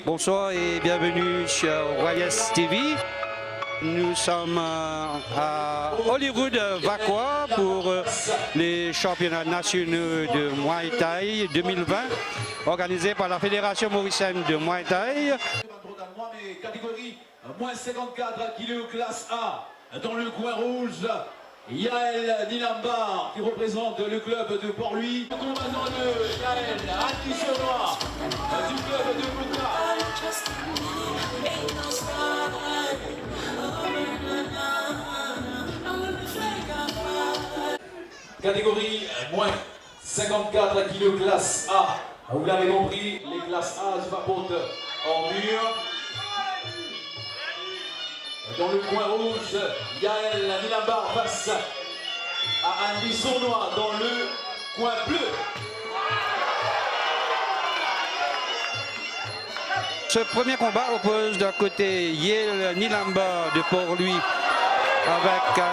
Bonsoir et bienvenue sur YS TV. Nous sommes à Hollywood Vaqua pour les championnats nationaux de Muay Thai 2020 organisés par la Fédération mauricienne de Muay Thai. Catégorie moins 54 kg classe A. Dans le coin rouge, Yael Nilambar qui représente le club de Port-Louis. Combattant de Yael Antichonois du club de Bouka. Catégorie moins 54 kg classe A. Vous l'avez compris, les classes A se vapotent en mur. Dans le coin rouge, Yael Nilambar face à Andy Sournois dans le coin bleu. Ce premier combat oppose d'un côté Yael Nilambar de Port-Louis avec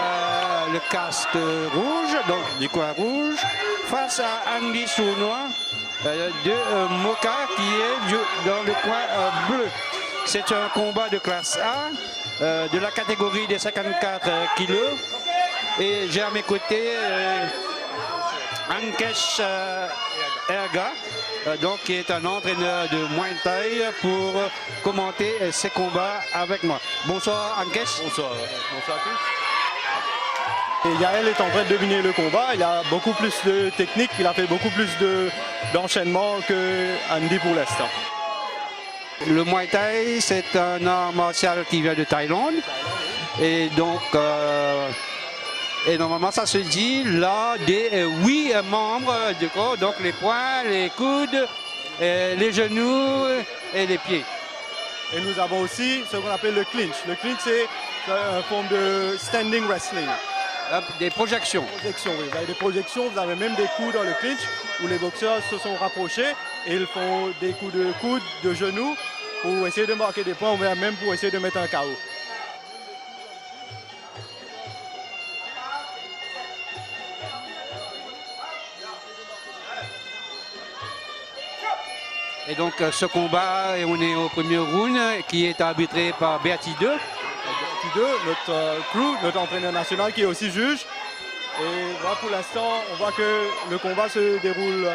le casque rouge, donc du coin rouge, face à Andy Sournois de Moka qui est dans le coin bleu. C'est un combat de classe A. De la catégorie des 54 kilos. Et j'ai à mes côtés Ankesh Erga, donc, qui est un entraîneur de Muay Thai pour commenter ces combats avec moi. Bonsoir Ankesh. Bonsoir à tous. Et Yael est en train de dominer le combat, il a beaucoup plus de technique, il a fait beaucoup plus d'enchaînement que Andy pour l'instant. Le Muay Thai, c'est un art martial qui vient de Thaïlande. Et donc, normalement, ça se dit là des 8 membres du corps. Donc, les poings, les coudes, les genoux et les pieds. Et nous avons aussi ce qu'on appelle le clinch. Le clinch, c'est une forme de standing wrestling. Des projections. Oui. Vous avez des projections, vous avez même des coups dans le clinch où les boxeurs se sont rapprochés et ils font des coups de coude, de genoux pour essayer de marquer des points ou même pour essayer de mettre un KO. Et donc ce combat, on est au premier round qui est arbitré par Bertie 2. Notre crew, notre entraîneur national qui est aussi juge. Et voilà, pour l'instant, on voit que le combat se déroule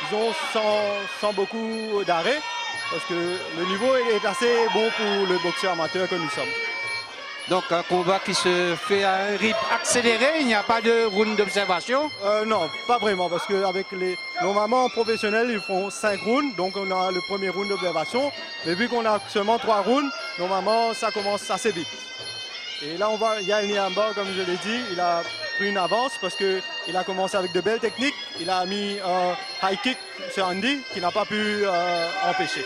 disons, sans beaucoup d'arrêt. Parce que le niveau est assez bon pour le boxeur amateur que nous sommes. Donc un combat qui se fait à un rythme accéléré, il n'y a pas de round d'observation? Non, pas vraiment, parce que normalement en professionnel ils font 5 rounds, donc on a le premier round d'observation. Mais vu qu'on a seulement 3 rounds, normalement ça commence assez vite. Et là on voit Yael Nilambar, comme je l'ai dit, il a pris une avance parce qu'il a commencé avec de belles techniques. Il a mis un high kick sur Andy qui n'a pas pu empêcher.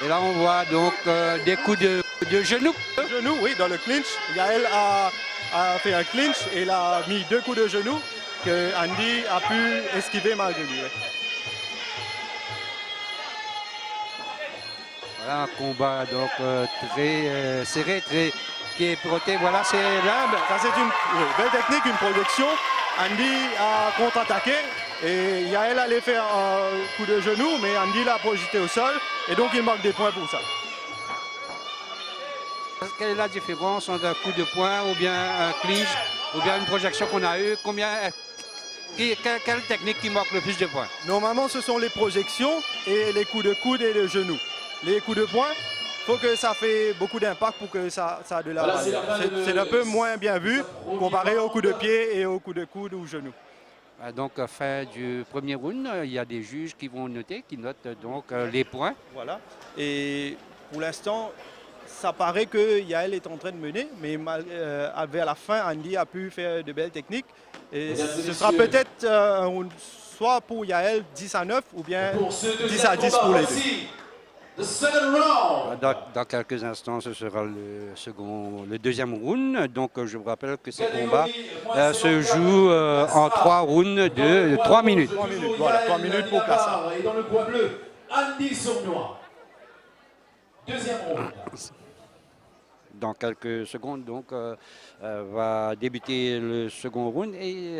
Et là on voit donc des coups de genoux. Genoux, oui, dans le clinch. Yael a fait un clinch et il a mis 2 coups de genoux que Andy a pu esquiver malgré lui. Voilà un combat donc très serré, qui est proté. Voilà, c'est là. Ça c'est une belle technique, une projection. Andy a contre-attaqué et Yael allait faire un coup de genou, mais Andy l'a projeté au sol et donc il marque des points pour ça. Quelle est la différence entre un coup de poing ou bien un clinch ou bien une projection qu'on a eue? Quelle technique qui marque le plus de points? Normalement, ce sont les projections et les coups de coude et de genoux. Les coups de poing, il faut que ça fait beaucoup d'impact pour que ça a de la valeur. C'est un peu moins bien vu comparé aux coups de pied et aux coups de coude ou genoux. Donc, fin du premier round, il y a des juges qui vont noter, qui notent donc les points. Voilà. Et pour l'instant, ça paraît que Yael est en train de mener, mais vers la fin, Andy a pu faire de belles techniques. Et ce sera peut-être soit pour Yael 10-9 ou bien 10-10 pour les deux. Dans quelques instants, ce sera le deuxième round. Donc, je vous rappelle que ce combat se joue en 3 rounds de 3 minutes. 3 minutes, voilà, 3 minutes pour placer. Et dans le coin bleu, Andy Sournois. Deuxième round. Dans quelques secondes, donc, va débuter le second round. Et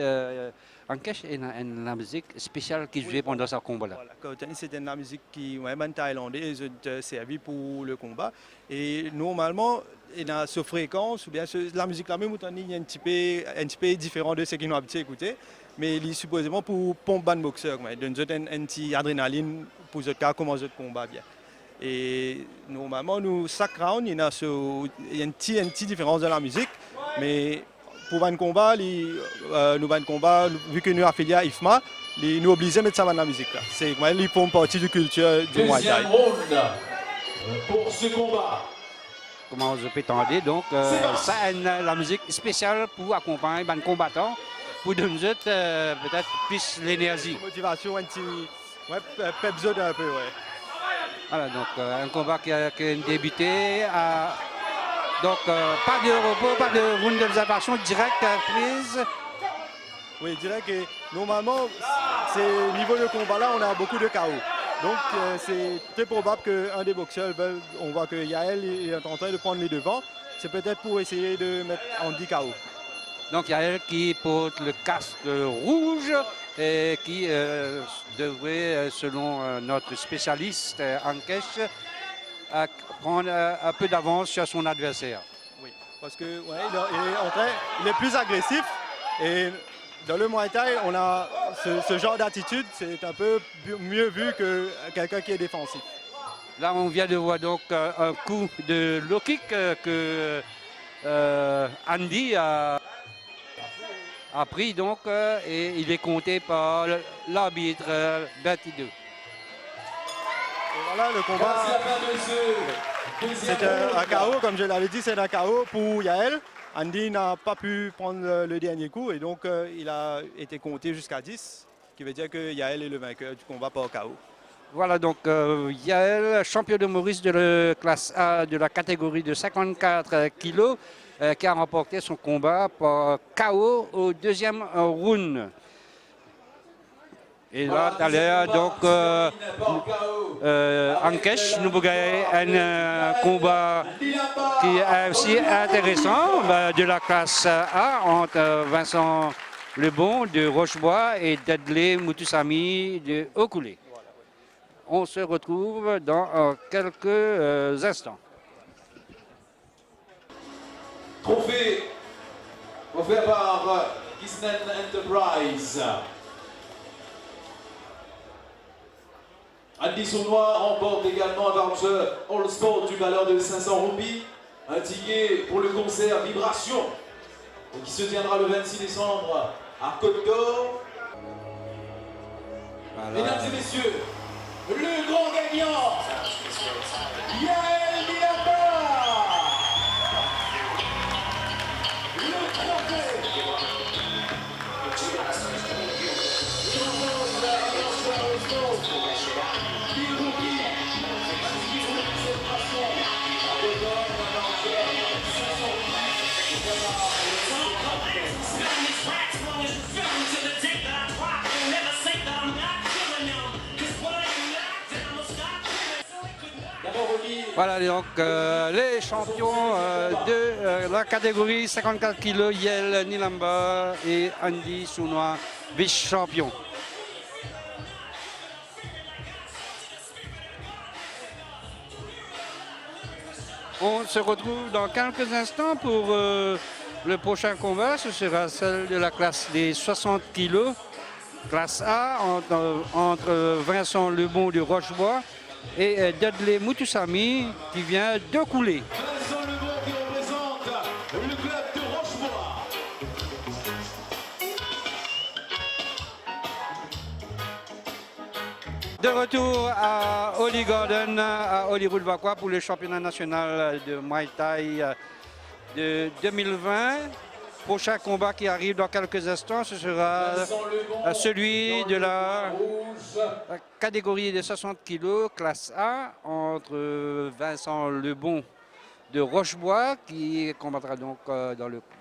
Ankesh est la musique spéciale qui jouait pendant ce combat-là. Voilà, Kautani, c'était la musique qui est thaïlandaise servie pour le combat. Et normalement, il y a ce fréquence, ou bien la musique là même, il y a un petit peu différent de ce qu'ils ont habitué à écouter. Mais il est supposément pour pomper le boxeur, donner un petit adrénaline pour ce cas, comment ce combat bien. Et normalement, nous, chaque round, il y a une petite différence dans la musique. Mais pour un combat, vu que nous affiliés à IFMA, nous obligés à mettre ça dans la musique. C'est ils font partie de la culture du Muay Thai. Deuxième round pour ce combat. Comment je peux t'entendre, donc ça la musique spéciale pour accompagner les combattants, pour donner peut-être plus l'énergie. Motivation, un petit pep un peu, ouais. Voilà, donc un combat qui a débuté. Donc pas de repos, pas de round d'observation directe prise. Oui, je dirais que normalement, au niveau de combat là, on a beaucoup de KO. Donc c'est très probable qu'un des boxeurs on voit que Yael est en train de prendre les devants. C'est peut-être pour essayer de mettre Andy KO. Donc Yael qui porte le casque rouge et qui devrait, selon notre spécialiste Ankesh, prendre un peu d'avance sur son adversaire. Oui, parce que il est plus agressif et dans le Muay Thai, on a ce genre d'attitude, c'est un peu mieux vu que quelqu'un qui est défensif. Là, on vient de voir donc un coup de low kick que Andy a pris donc et il est compté par l'arbitre 22. Et voilà le combat. C'est un KO, comme je l'avais dit, c'est un KO pour Yael. Andy n'a pas pu prendre le dernier coup et donc il a été compté jusqu'à 10, ce qui veut dire que Yael est le vainqueur du combat par KO. Voilà donc Yael, champion de Maurice de la classe A de la catégorie de 54 kg, qui a remporté son combat par KO au deuxième round. Et là, tout à l'heure, donc, Ankesh nous a un combat qui est aussi intéressant de la classe A entre Vincent Lebon de Rochebois et Dudley Mutusami de Okoulé. On se retrouve dans quelques instants. Trophée offert par Kisnen Enterprise. Andy Sournois remporte également un voucher All Sport d'une valeur de 500 roupies, un ticket pour le concert Vibration qui se tiendra le 26 décembre à Côte d'Or. Voilà. Mesdames et messieurs, le grand gagnant, Yael Nilamba. Le trophée. Voilà donc les champions de la catégorie 54 kg, Yael Nilamba et Andy Sournois, vice-champion. On se retrouve dans quelques instants pour le prochain combat. Ce sera celle de la classe des 60 kg, classe A, entre Vincent Lebon de Rochebois et Dudley Mutusami qui vient de couler. Vincent Lebon qui représente le club de Rochebois. De retour à Holly Garden, à Holyrood-Vacois pour le championnat national de Muay Thai de 2020. Prochain combat qui arrive dans quelques instants, ce sera celui de la catégorie de 60 kg, classe A, entre Vincent Lebon de Rochebois, qui combattra donc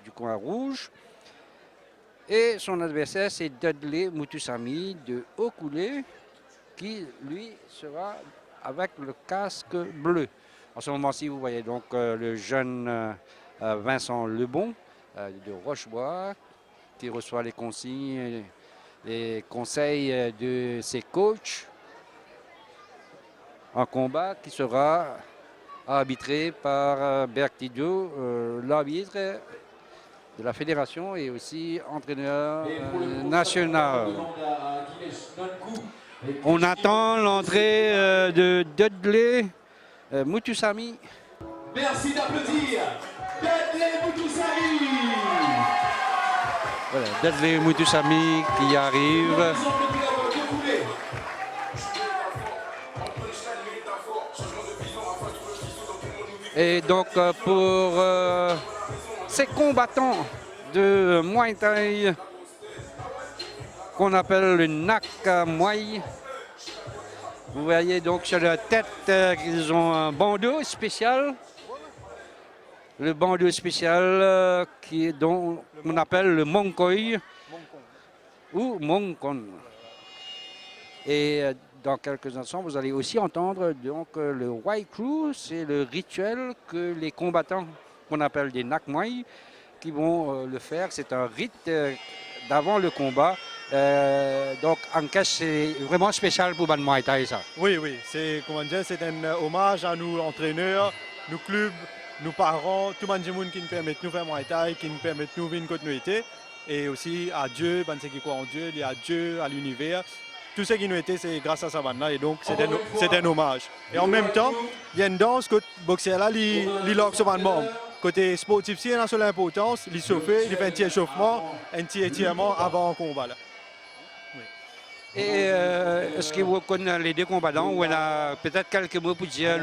du coin rouge, et son adversaire, c'est Dudley Mutusami de Okoulé, qui, lui, sera avec le casque bleu. En ce moment-ci, vous voyez donc le jeune Vincent Lebon de Rochebois qui reçoit les consignes les conseils de ses coachs. Un combat qui sera arbitré par Bertido, l'arbitre de la fédération et aussi entraîneur national. On attend l'entrée de Dudley Mutusami. Merci d'applaudir Dudley Mutusami. Voilà, Dudley Mutusami qui arrive. Et donc pour ces combattants de Muay Thai qu'on appelle le Nak Muay, vous voyez donc sur leur tête qu'ils ont un bandeau spécial. Le bandeau spécial dont on appelle le Monkoi ou Monkon. Et dans quelques instants, vous allez aussi entendre donc le Wai Crew, c'est le rituel que les combattants qu'on appelle des Nak Muay qui vont le faire. C'est un rite d'avant le combat. Donc en cash, c'est vraiment spécial pour Ban Muay Thai ça. Oui, oui, c'est un hommage à nous entraîneurs, nos clubs, nos parents, tout le monde qui nous permet de nous faire Muay Thai, qui nous permet de nous vivre une continuité. Et aussi à Dieu, ceux qui croient en Dieu, à Dieu, à l'univers. Tout ce qui nous était, c'est grâce à Savannah et donc c'est un hommage. Et en même temps, il y a une danse que le boxeur là, il lance sur le membre. Côté sportif, il y a une importance, il chauffe, il fait un petit échauffement, un petit étirement avant le combat. Là. Oui. Et est-ce que vous connaissez les deux combattants? Ou on a peut-être quelques mots pour dire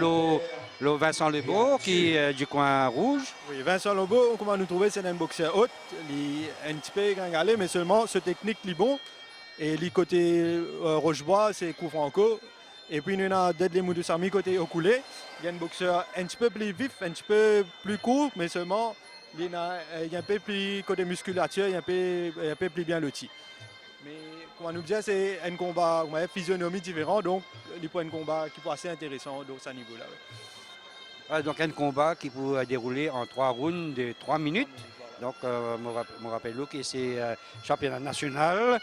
le Vincent Lebeau qui est du coin rouge? Oui, Vincent Lebeau, comment nous trouver, c'est un boxeur haut, il est un petit peu gringalé, mais seulement ce technique est bon. Et le côté Rochebois, c'est coup franco. Et puis nous avons Dudley Mutusami côté Okulé. Il y a un boxeur un petit peu plus vif, un petit peu plus court, mais seulement il y a un peu plus côté musculature, il y a un peu plus bien loti. Mais comme on nous dit, c'est un combat, physionomie différente, donc il peut un combat qui peut être assez intéressant dans ce niveau-là. Ouais. Donc un combat qui peut dérouler en 3 rounds de 3 minutes. Donc je rappelle que c'est championnat national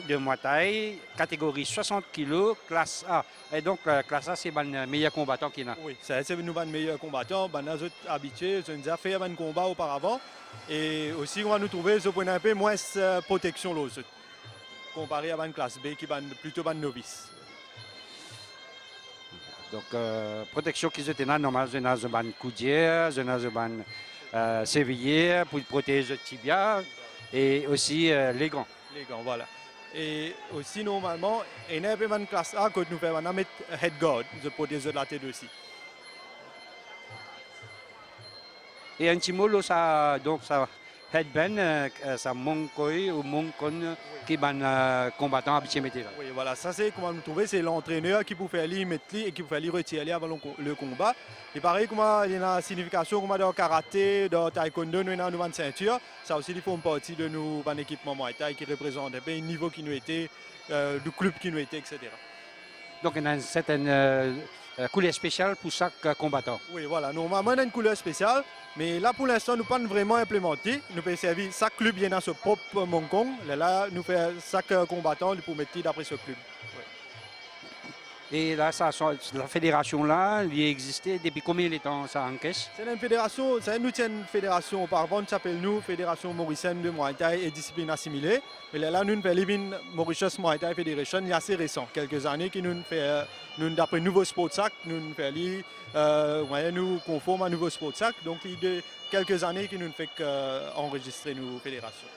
de Muay Thai, catégorie 60 kg, classe A. Et donc, classe A, c'est le meilleur combattant qu'il y a. Oui, c'est nous le meilleur combattant. Nous sommes habitués, nous avons déjà fait un combat auparavant. Et aussi, on va nous trouver ce point un peu moins protection, comparé à une classe B qui est plutôt une novice. Donc, protection qui est normale, c'est une coudière, c'est une sévillère pour protéger le tibia et aussi les gants. Les gants, voilà. Et aussi, normalement, il y a une classe A que nous faisons mettre head guard, pour protéger la tête aussi. Et un petit mot, ça, donc, ça headband, ça Monkoi ou Monkon, qui est un combattant habitué. Oui, voilà, ça c'est comment nous trouver, c'est l'entraîneur qui peut faire lui mettre et qui peut faire lui retirer avant le combat. Et pareil, comment il y a une signification comme dans le karaté, dans le taekwondo, nous avons une ceinture. Ça aussi, il faut une partie de nous, un équipement Muay Thai qui représente un niveau qui nous était, du club qui nous était, etc. Donc, il y a une certaine couleur spéciale pour chaque combattant. Oui, voilà. Normalement, on a une couleur spéciale, mais là, pour l'instant, nous ne pouvons pas vraiment implémenter. Nous pouvons servir chaque club vient dans ce propre Monkong. Là, nous faisons chaque combattant pour mettre d'après ce club. Oui. Et là, la fédération-là, il existait depuis combien de temps, ça, en caisse? C'est une fédération, c'est une fédération auparavant, qui s'appelle nous, Fédération Mauricienne de Muay Thai et discipline assimilée. Mais là, nous faisons Mauritius Muay Thai Federation, il y a assez récent, quelques années, qui nous fait, d'après nouveau sport sac, nous faisons, nous conforme à nouveau sport sac. Donc, il y a quelques années qui nous fait enregistrer nos fédérations.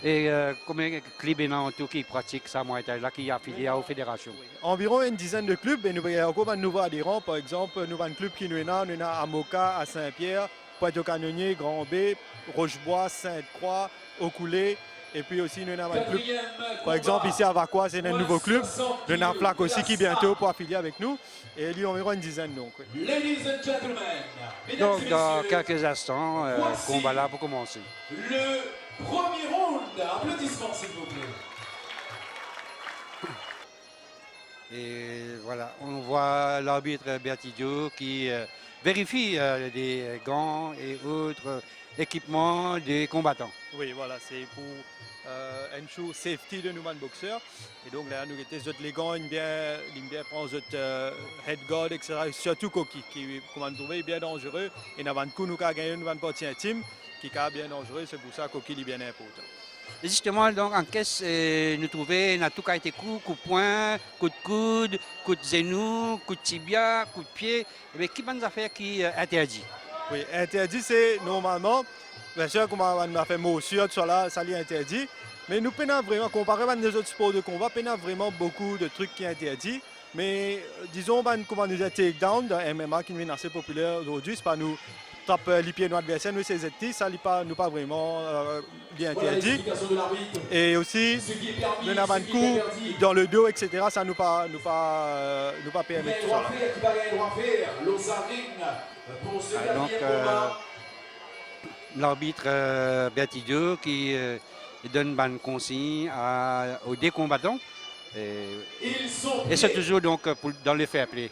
Et combien de clubs en tout qui pratiquent ça, Muay Thai, là, qui est affilié aux fédérations? Environ une dizaine de clubs, et nous avons encore un nouveau adhérent. Par exemple, nous avons un club qui nous est à Moka, à Saint-Pierre, Pointe-au-Canonnier, Grand B, Rochebois, Sainte-Croix, Okulé. Et puis aussi, nous avons un club, par exemple, ici à Vacois, c'est un nouveau club. Nous avons un Flac aussi qui bientôt pour affilier avec nous. Et il y a environ une dizaine. Donc, oui. Ladies and gentlemen, donc dans quelques instants, le combat là pour commencer. Le premier round, applaudissements s'il vous plaît. Et voilà, on voit l'arbitre Bertidio qui vérifie les gants et autres équipement des combattants. Oui, voilà, c'est pour ensure safety de nous boxeurs. Et donc là, nous étions les gants, ils bien prendre notre head guard, etc. Surtout Koki, qui, comme on trouve, est bien dangereux. Et dans le coup, nous avons gagné une partie intime qui est bien dangereux. C'est pour ça que Koki est bien important. Et justement, donc, en caisse, nous trouvons, tout cas été coup de poing, coup de coude, coup de genou, coup de tibia, coup de pied. Mais qui va nous faire qui interdit? Oui, interdit, c'est normalement, bien sûr, comme on a fait motion, ça est interdit. Mais nous peinons vraiment, comparé à nos autres sports de combat, peinons vraiment beaucoup de trucs qui sont interdits. Mais disons, comme on nous a takedown dans MMA qui est assez populaire aujourd'hui, c'est pas nous taper les pieds de l'adversaire, nous c'est ZT, ça n'est pas vraiment bien interdit. Et aussi, nous avons un coup dans le dos, etc. Ça nous pas permettre tout ça. Donc, l'arbitre Bertidio qui donne une consigne aux deux combattants. Et c'est toujours donc dans le fair play.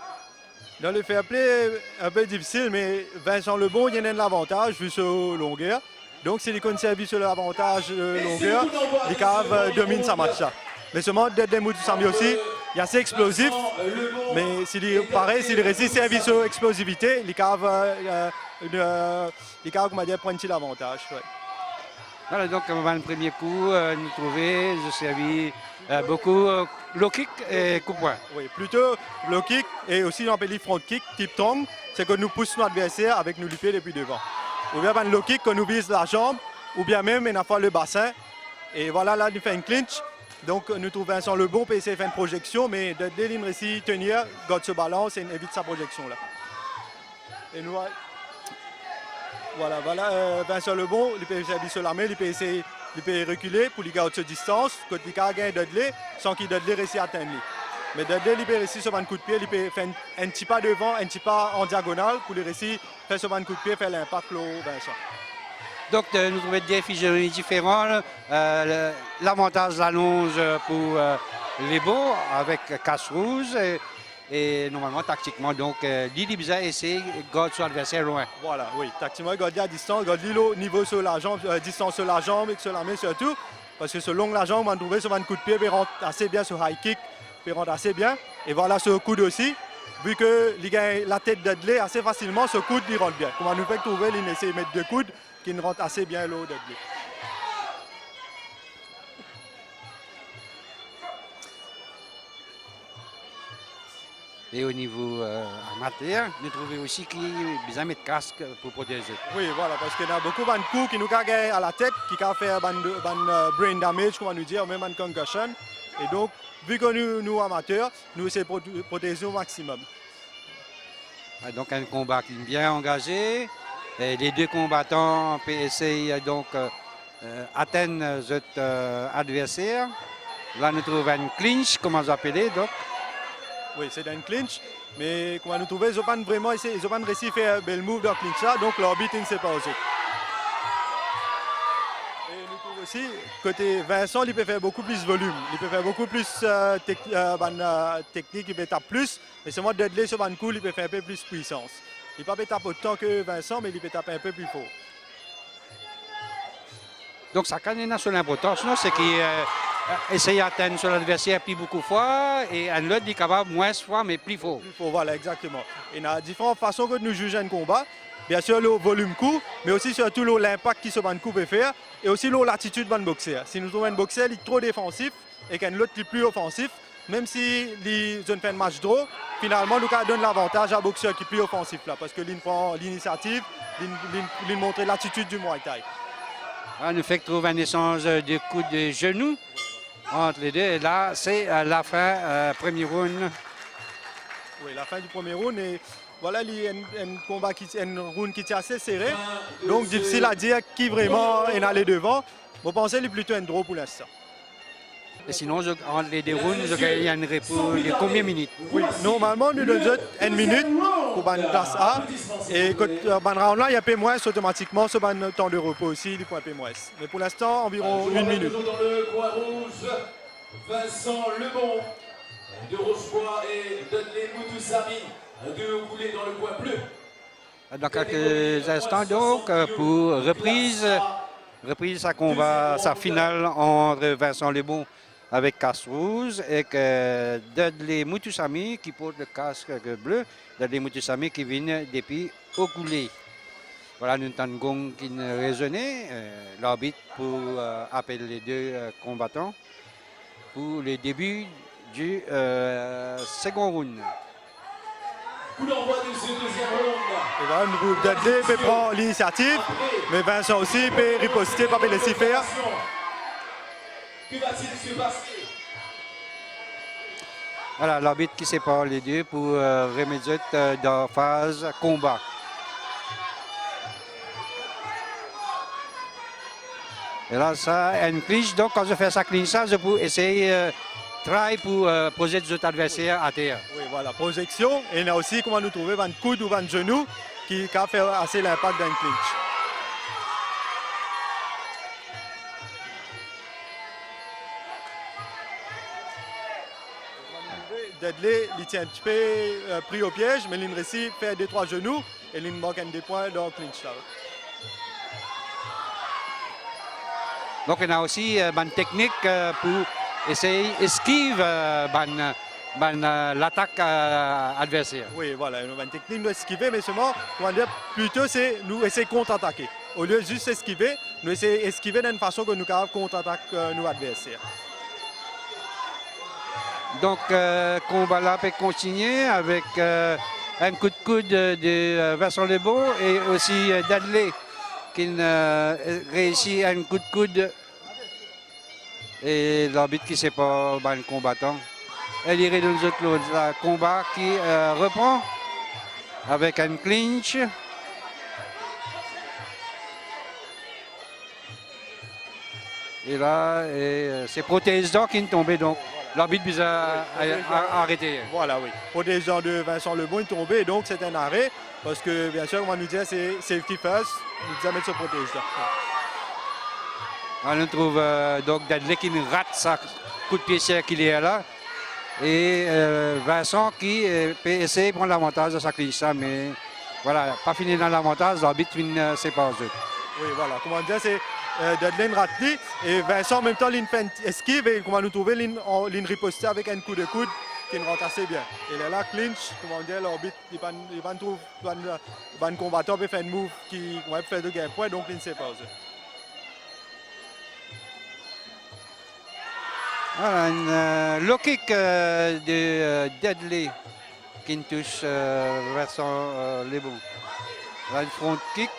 Dans le fair play, un peu difficile, mais Vincent Lebon, il y en a un avantage vu sur longueur. Donc, s'il est servi sur l'avantage de longueur, les caves dominent sa match. Mais seulement, Deadly Moutoussami aussi, il est assez explosif. Mais s'il résiste à sur explosivité, les caves, comment dire, prennent l'avantage. Ouais. Voilà, donc, avant le premier coup, nous trouvons, je servis beaucoup low kick et coup de poing. Oui, plutôt low kick et aussi on appelle les front kick, type tong, c'est que nous poussons notre adversaire avec nos pieds depuis devant. Ou bien un low kick qu'on nous vise la jambe, ou bien même une fois le bassin. Et voilà, là, nous fait une clinch. Donc, nous trouvons Vincent Lebon pour essayer de faire une projection, mais dès qu'il réussit tenir, God se balance et évite sa projection là. Et nous, voilà, Vincent Lebon, il peut servir sur l'armée, il peut essayer. Il peut reculer pour lui garder sa distance, quand il gagne Dudley, sans qu'il Dudley réussisse à atteindre lui. Mais Dudley, il peut réussir sur un coup de pied, il peut faire un petit pas devant, un petit pas en diagonale pour lui réussir à faire sur un coup de pied, faire l'impact au Vincent. Donc, nous trouvons des physionomies différentes. L'avantage l'annonce pour les beaux avec casse rouge. Et normalement, tactiquement, donc, Lili Biza essaie de garder son adversaire loin. Voilà, oui. Tactiquement, garder à distance, garder le niveau sur la jambe, distance sur la jambe et sur la main surtout. Parce que selon la jambe, on trouve sur un coup de pied, il rentre assez bien sur high kick, il rentre assez bien. Et voilà, sur le coude aussi. Vu que la tête d'Adley assez facilement, ce coude, il rentre bien. Comme on nous fait trouver, il essaie de mettre deux coudes qui rentrent assez bien l'eau d'Adley. Et au niveau amateur, nous trouvons aussi qu'il y a besoin de mettre casque pour protéger. Oui, voilà, parce qu'il y a beaucoup de coups qui nous gagnent à la tête, qui peuvent faire un brain damage, comme on nous dit, ou même une concussion. Et donc, vu que nous amateurs, nous essayons de protéger au maximum. Donc, un combat qui est bien engagé. Et les deux combattants peuvent essayer donc atteindre notre adversaire. Là, nous trouvons un clinch, comme on l'appelle donc. Oui, c'est un clinch, mais comme nous trouvons, ils n'ont pas vraiment essayé, ils n'ont pas réussi à faire un bel move dans le clinch là, donc l'arbitre ne sait pas aussi. Et nous trouvons aussi, côté Vincent, il peut faire beaucoup plus de volume, il peut faire beaucoup plus technique, il peut taper plus, mais c'est moi Dudley sur un coup, il peut faire un peu plus de puissance. Il ne peut pas taper autant que Vincent, mais il peut taper un peu plus fort. Donc, ça a son importance, c'est qu'il essaye d'atteindre son adversaire plus beaucoup de fois et un autre est capable moins de fois, mais plus fort. Plus fort, voilà, exactement. Et il y a différentes façons que nous jugeons un combat. Bien sûr, le volume coup, mais aussi surtout l'impact qui ce coup peut faire et aussi l'attitude de boxeur. Si nous trouvons un boxeur qui est trop défensif et qu'un autre qui est plus offensif, même si ils ont fait un match draw, finalement, nous donne l'avantage à un boxeur qui est plus offensif là, parce qu'il prend l'initiative, il montre l'attitude du Muay Thai. Nous fait trouver un échange de coups de genoux entre les deux. Et là, c'est la fin, premier round. Oui, la fin du premier round. Et voilà, il y a un combat un round qui est assez serré. Donc, difficile à dire qui vraiment est allé devant. Vous pensez qu'il est plutôt un draw pour l'instant. Et sinon, entre les deux rounds, il y a une réponse de combien de minutes? Oui, normalement, nous donnons une minute pour la classe A. Et quand le round là, il y a peu moins automatiquement, sur le temps de repos aussi, il faut un peu moins. Mais pour l'instant, environ une minute. Dans le coin rouge, Vincent Lebon de Rochebois et Dudley Moutoussami de Coulé dans le coin bleu. dans quelques instants donc pour reprise à combat, sa finale entre Vincent Lebon avec casque rouge et que Dudley Mutusami qui porte le casque bleu, Dudley Mutusami qui vient depuis au coulé. Voilà, nous avons gong qui résonnait, l'arbitre pour appeler les deux combattants pour le début du second round. Coup d'envoi de ce deuxième round. Et voilà, le groupe Dudley peut prendre l'initiative, mais Vincent aussi peut riposter, pas laisser faire. Que va-t-il se passer? Voilà, l'arbitre qui sépare les deux pour remettre dans la phase combat. Et là, ça, une clinch. Donc, quand je fais ça clinch, ça, je peux essayer try pour poser des autres adversaires à terre. Oui, voilà, projection. Et il y a aussi comment nous trouver un coude ou un genou qui a fait assez l'impact d'un clinch. Dudley, il tient un petit peu pris au piège, mais il réussit à faire 2-3 genoux et il manque des points dans le clinch. Là. Donc, on a aussi une technique pour essayer d'esquiver l'attaque adversaire. Oui, voilà, une technique d'esquiver, mais seulement, comment dire, plutôt c'est nous essayer de contre-attaquer. Au lieu de juste esquiver, nous essayons d'esquiver d'une façon que nous capables contre-attaquer nos adversaires. Donc, combat là peut continuer avec un coup de coude de Vincent Lebon et aussi Dudley qui réussit un coup de coude et l'arbitre qui sépare le combattant. Elle irait dans le combat qui reprend avec un clinch. Et là, c'est Prothèse d'or qui est tombé donc. L'arbitre nous a arrêté. Voilà, oui. Pour des gens de Vincent Lebon, il est tombé, donc c'est un arrêt. Parce que, bien sûr, on va nous dire c'est safety first. Nous disons mettre ce protège là. On trouve donc Dudley qui rate sa coup de pied qu'il est là. Et Vincent qui peut essayer de prendre l'avantage de sa clinch, mais voilà, pas fini dans l'avantage, l'arbitre sépare eux. Oui, voilà. Comment dire, c'est Dudley rate et Vincent en même temps il fait une esquive et comment nous trouver l'in riposter avec un coup de coude qui rentre assez bien. Et là, clinch, comment dire, l'arbitre il va trouver un combattant peut faire un move qui va faire de gain point, donc il ne sait pas. Voilà, un low kick de Dudley qui touche Vincent Lebon. Là, le front kick.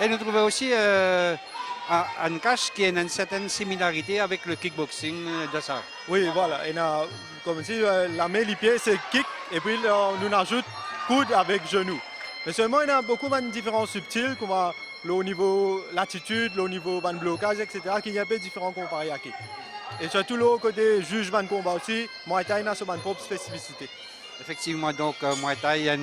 Et nous trouvons aussi un cache qui a une certaine similarité avec le kickboxing de ça. Oui, voilà. Et là, comme si la main, les pieds, c'est kick, et puis on ajoute coude avec genou. Mais seulement, il y a beaucoup de différences subtiles, comme au niveau l'attitude, au niveau de blocage, etc., qui est un peu différent comparé à kick. Et surtout, le côté juge de combat aussi, Muay Thai a son propre spécificité. Effectivement, donc, Muay Thai a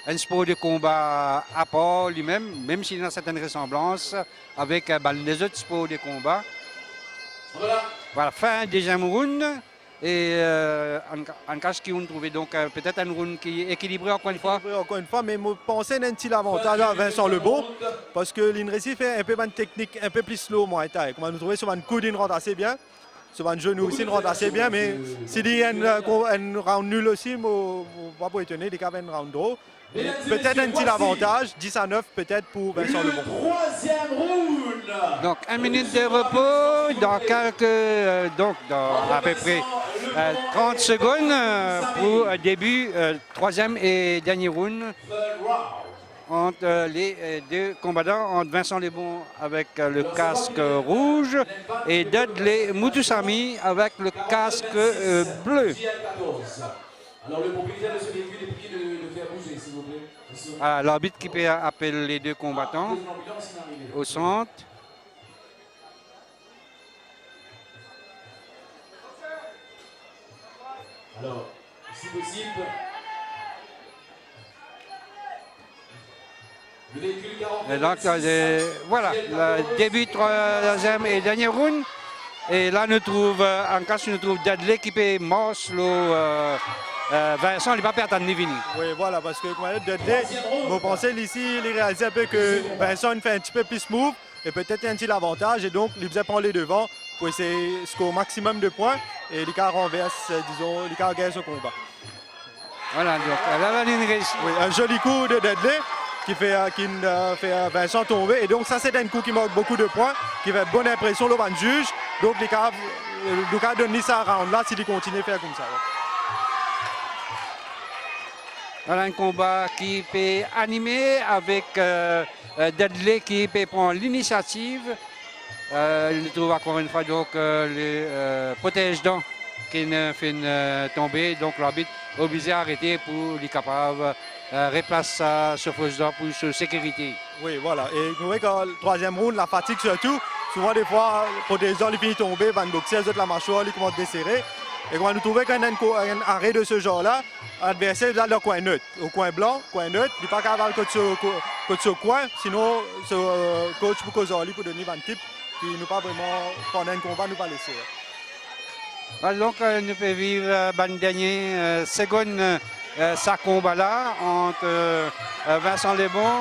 un sport de combat à part lui-même, même s'il a certaines ressemblances avec les autres sports de combat. Voilà, fin deuxième round. Et en cas qui ont trouvé donc peut-être un round qui est équilibré encore une fois. Encore une fois, mais je pense un petit avantage à Vincent Lebon parce que l'Inresi fait un peu de technique un peu plus slow Muay Thai. Comme nous trouver sur un coude, il rentre assez bien. Sur un genou aussi, il rentre assez bien. Mais s'il y a un round nul aussi, je ne vais pas étonner, il y a un round draw. Peut-être un petit avantage, 10-9 peut-être pour Vincent Lebon. Troisième round. Donc 1 minute de repos dans quelques, donc dans à peu près 30 secondes pour début troisième et dernier round entre les deux combattants, entre Vincent Lebon avec le casque rouge et Dudley Mutusami avec le casque bleu. Alors le propriétaire de ce véhicule est prié de faire bouger, s'il vous plaît. L'arbitre qui peut appeler les deux combattants au centre. Alors, si possible, le véhicule 40. Et donc, voilà, le début troisième et dernier round. Et là, nous trouve, en cas, nous trouve Dudley qui peut marcher Vincent, il va pas attendre ni venir. Oui, voilà, parce que comme Dudley, vous pensez ici, il réalise un peu que Vincent il fait un petit peu plus smooth et peut-être un petit avantage et donc il faisait prendre les devants pour essayer de scorer au maximum de points et l'ICA renverse, disons, l'ICA gagne ce combat. Voilà, donc là, la ligne réussie. Oui, un joli coup de Dudley qui fait Vincent tomber et donc ça c'est un coup qui marque beaucoup de points, qui fait bonne impression le banc de juge, donc l'ICA donne ça à round là s'il continue à faire comme ça. Ouais. Voilà un combat qui peut animer avec Dudley qui peut prendre l'initiative. Il trouve encore une fois donc le protège-dents qui ne fait tomber. Donc l'arbitre est obligé d'arrêter pour les capables replacer sa surface d'or pour sa sécurité. Oui, voilà. Et vous voyez qu'en troisième round, la fatigue surtout, souvent des fois, le protège-dents, il finit tomber, Van Boxer, la mâchoire, il commence à desserrer. Et quand nous trouvons qu'un arrêt de ce genre-là, l'adversaire est dans le coin neutre, au coin blanc, coin neutre, il n'est pas capable de ce coin, sinon ce coach pour Kozali pour donner un type qui nous pas vraiment, pendant un combat, nous pas laisser. Donc nous pouvons vivre une dernière seconde ce combat-là entre Vincent Lebon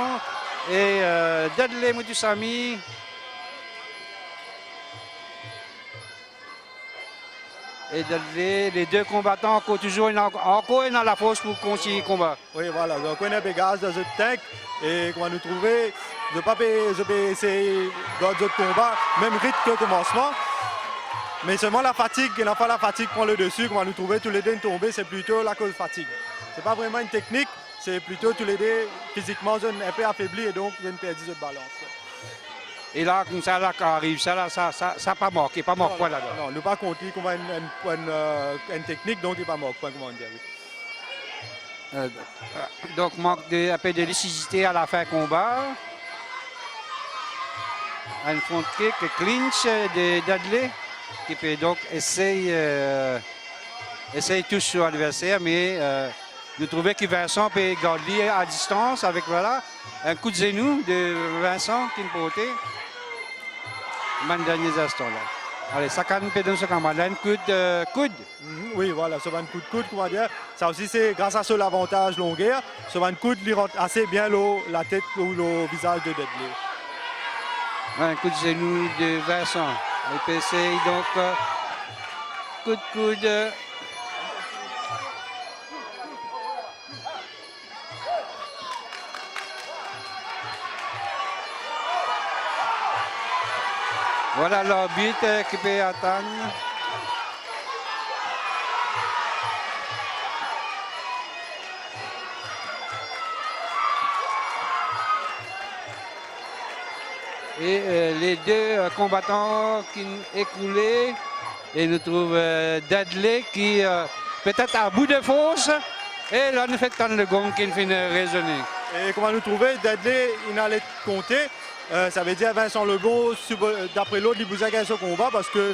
et Dudley Moutoussamy. Et Dudley, les deux combattants encore toujours encore dans la force pour continuer le combat. Oui, voilà. Donc on a des gaz dans ce tank et comment nous trouver, je peux essayer dans d'autres combats, même rythme que le commencement. Mais seulement la fatigue, et enfin la fatigue prend le dessus, comment nous trouver tous les deux tomber, c'est plutôt la cause fatigue. C'est pas vraiment une technique, c'est plutôt tous les deux physiquement un peu affaiblis et donc une perte de balance. Et là, comme ça, là, quand arrive ça, là, ça pas marqué, pas marqué quoi là-dedans. Non, nous pas compter comme une technique, donc il pas marqué, comment dire. Oui. Donc manque un peu de lucidité à la fin du combat. Un front kick, clinch de Dudley qui peut donc essayer tout sur l'adversaire, mais nous trouvons que Vincent peut garder à distance avec voilà, un coup de genou de Vincent qui est porté. Dans les derniers instants là. Allez, ça quand même dans ce combat là, un coup de coude. Oui, voilà, ce un coup de coude, comment dire. Ça aussi, c'est grâce à ce l'avantage longueur. Ce un coup de lui rentre assez bien la tête ou le visage de Dudley. Un coup de genou de Vincent. Il peut essayer donc coup de coude. Voilà l'arbitre qui peut attendre. Et les deux combattants qui écoulés. Et nous trouvons Dudley qui peut-être à bout de force. Et là, nous fait tant le gong qui finit résonner. Et comment nous trouver, Dudley, il allait compter. Ça veut dire Vincent Lebon, d'après l'autre, il vous a gagné ce combat parce que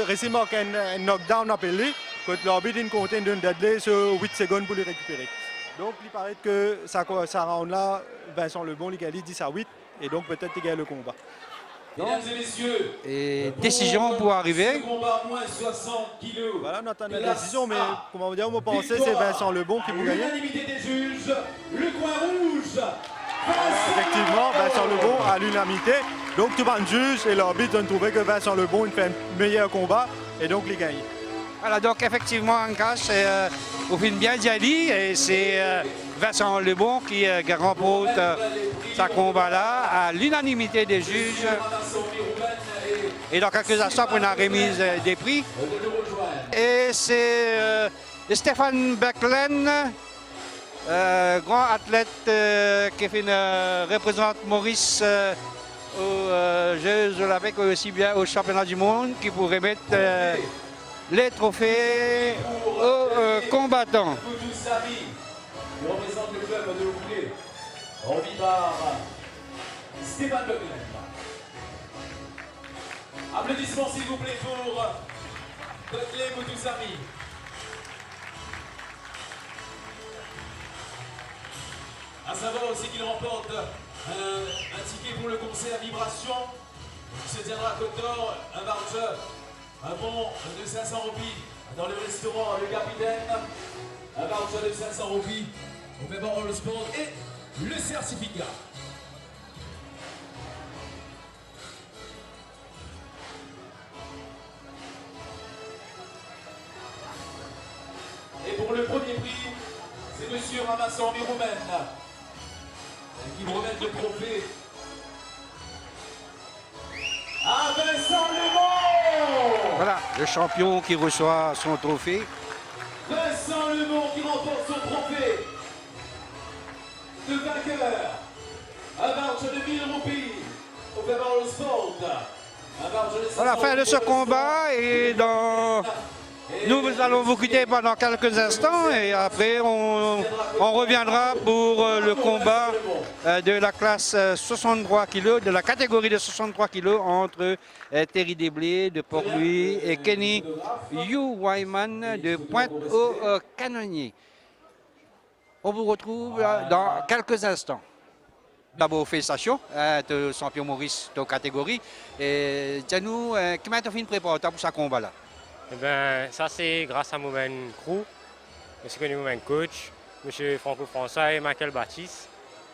récemment un knockdown appelé, quand l'arbitre il comptait de Dudley sur 8 secondes pour le récupérer. Donc il paraît que ça round là, Vincent Lebon, il gagne 10 à 8 et donc peut-être il gagne le combat. Mesdames et messieurs, Et décision pour arriver. Combat moins 60 kilos. Voilà, on attend la décision, mais comment vous dire, on pensait c'est Vincent Lebon qui vous gagne. L'unanimité des juges, le coin rouge. Effectivement, Vincent Lebon à l'unanimité. Donc tout le monde juge et l'arbitre a trouvé que Vincent Lebon il fait un meilleur combat et donc il gagne. Voilà, donc effectivement, en cas, c'est au film bien dit et c'est Vincent Lebon qui remporte sa combat-là à l'unanimité des juges. Et dans quelques instants, pour une remise des prix. Et c'est Stéphane Becklen, grand athlète qui représente Maurice aux Jeux olympiques aussi bien au championnat du monde, qui pourrait mettre les trophées aux combattants. Qui représente le club de Houlé, remis par Stéphane Becklen. Applaudissements s'il vous plaît pour Dudley Moutoussamy. A savoir aussi qu'il remporte un ticket pour le concert Vibration qui se tiendra à Côte d'Or, un voucher un bon de 500 roupies dans le restaurant Le Capitaine, un voucher de 500 roupies au Favorable Sport et le certificat. Et pour le premier prix, c'est monsieur Ramassant Miroumen qui vous remet le trophée à Vincent Lemont. Voilà, le champion qui reçoit son trophée. Vincent Lemont qui remporte son trophée de vainqueur. Un voucher de 1000 roupies au Favorable Sport. Un voucher de 500 À la fin de ce roupies combat, et nous allons vous quitter pendant quelques instants et après on reviendra pour le combat de la classe 63 kg, de la catégorie de 63 kg entre Terry Desblés de Port-Louis et Kenny Yu Wyman de Pointe-aux-Canonniers. On vous retrouve dans quelques instants. D'abord, félicitations, tu es champion Maurice de catégorie. Et dis-nous, comment tu as fait une préparation pour ce combat-là? Eh ben, ça c'est grâce à mon crew, monsieur connu mon coach, monsieur franco-français et Michael Baptiste.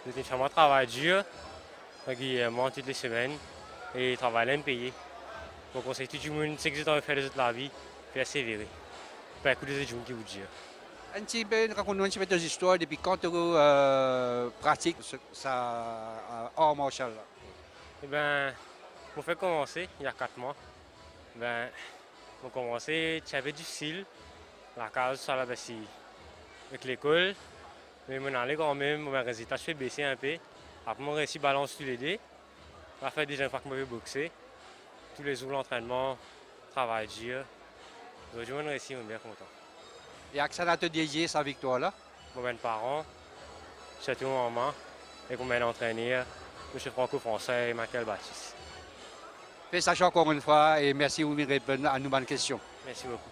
Nous avons fait un travail dur, régulièrement toutes les semaines, et travail là payé. Donc on sait tout le monde, c'est que j'ai fait les autres la vie, puis sévérer. Pas écouter les gens qui vous disent. Un petit peu, raconte-nous un petit peu tes histoires depuis quand tu pratiques ça hors martial. Eh ben, on fait commencer il y a 4 mois. Ben, on a commencé, j'avais difficile, la case sur la baisse avec l'école, mais on allait quand même, mon résultat je fais baisser un peu. Après, on réussi à balancer tous les dés. Ça fait déjà une fois que je vais boxer. Tous les jours, l'entraînement, travail dur. Aujourd'hui, on a réussi, on est bien content. Et que ça a te dédié sa victoire-là? Mon parents, surtout maman, et qu'on m'a entraîné, monsieur franco-français et Michael Baptiste. Félicitations encore une fois et merci de répondre à nos bonnes questions. Merci beaucoup.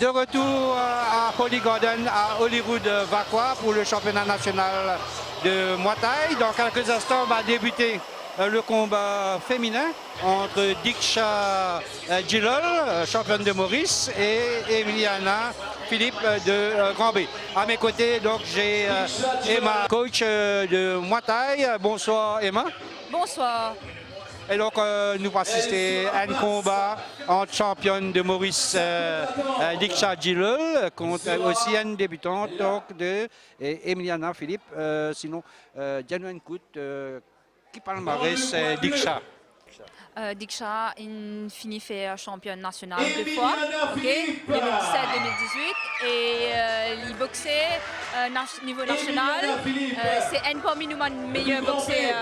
De retour à Holy Garden, à Hollywood Vaqua pour le championnat national de Muay Thai. Dans quelques instants, on va débuter le combat féminin entre Diksha Gilol, championne de Maurice, et Emiliana Philippe de Grand B. À mes côtés, donc j'ai Emma, coach de Muay Thai. Bonsoir Emma. Bonsoir. Et donc, nous allons assister à un combat entre championne de Maurice Diksha Gilol contre aussi une débutante donc, de Emiliana Philippe. Sinon, dis-nous un coup, qui palmarès Diksha? Diksha a fini faire championne nationale 2 fois, 2017-2018, et il boxait niveau national. C'est un parmi nous meilleur boxer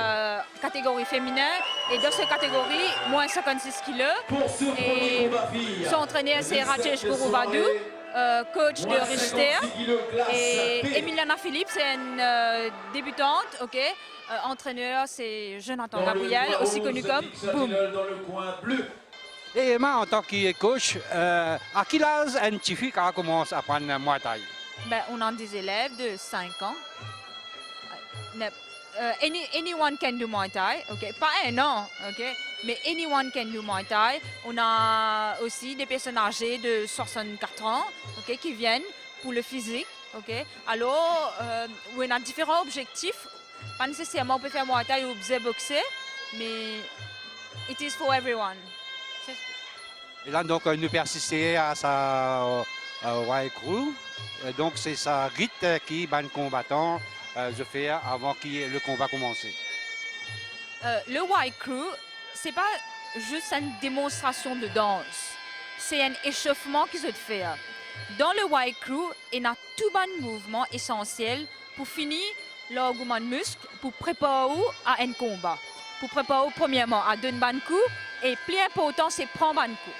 catégorie féminin, et dans cette catégorie, moins 56 kg. Et son entraîneur c'est Rajesh Guruvadu, coach de Richter, et Emiliana Philippe c'est une débutante, ok. Entraîneur, c'est Jonathan Gabriel, aussi connu comme Boom. Et Emma, en tant que coach, à quel âge un petit fille qui commence à apprendre Muay Thai? Ben, on a des élèves de 5 ans. Anyone can do Muay Thai, okay? Pas un an, okay? Mais anyone can do Muay Thai. On a aussi des personnes âgées de 64 ans, okay, qui viennent pour le physique. Okay? Alors, on a différents objectifs. Pas nécessairement on peut faire Muay Thai ou boxer, mais it is for everyone. Et là, donc, nous persister à sa White Crew. Donc, c'est sa rite qui, ben, combattant, je fais avant que le combat commence. Le White Crew, c'est pas juste une démonstration de danse, c'est un échauffement qu'ils ont fait. Dans le White Crew, il y a tout un mouvement essentiel pour finir l'argument de muscle, pour préparer à un combat. Pour préparer premièrement à donner un coup, et plus important, c'est prendre un coup.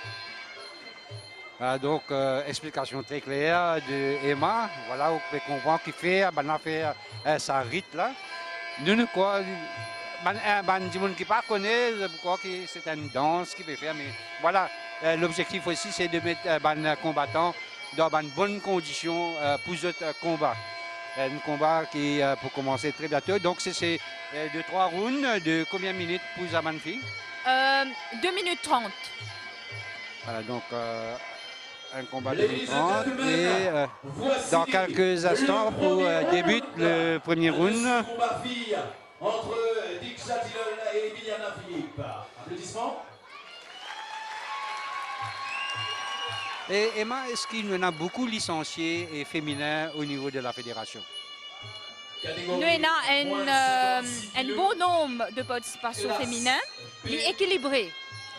Donc, explication très claire de Emma. Voilà, vous pouvez comprendre qu'il fait, sa rite là. Nous, quoi, du monde qui ne connaît pas, je crois que c'est une danse qu'il peut faire. Mais voilà, l'objectif aussi, c'est de mettre les combattants dans de bonnes conditions pour ce combat. Un combat qui pour commencer très bientôt. Donc, c'est de 3 rounds, de combien de minutes pour Zaman fille? 2 minutes 30. Voilà, donc un combat de 30 et dans quelques instants débute le premier round. Combat filles entre Diksha Tillol et Emiliana Philippe. Applaudissements. Et Emma, est-ce qu'il y en a beaucoup licenciés et féminins au niveau de la fédération? Nous avons un bon nombre de participations féminines, équilibrées.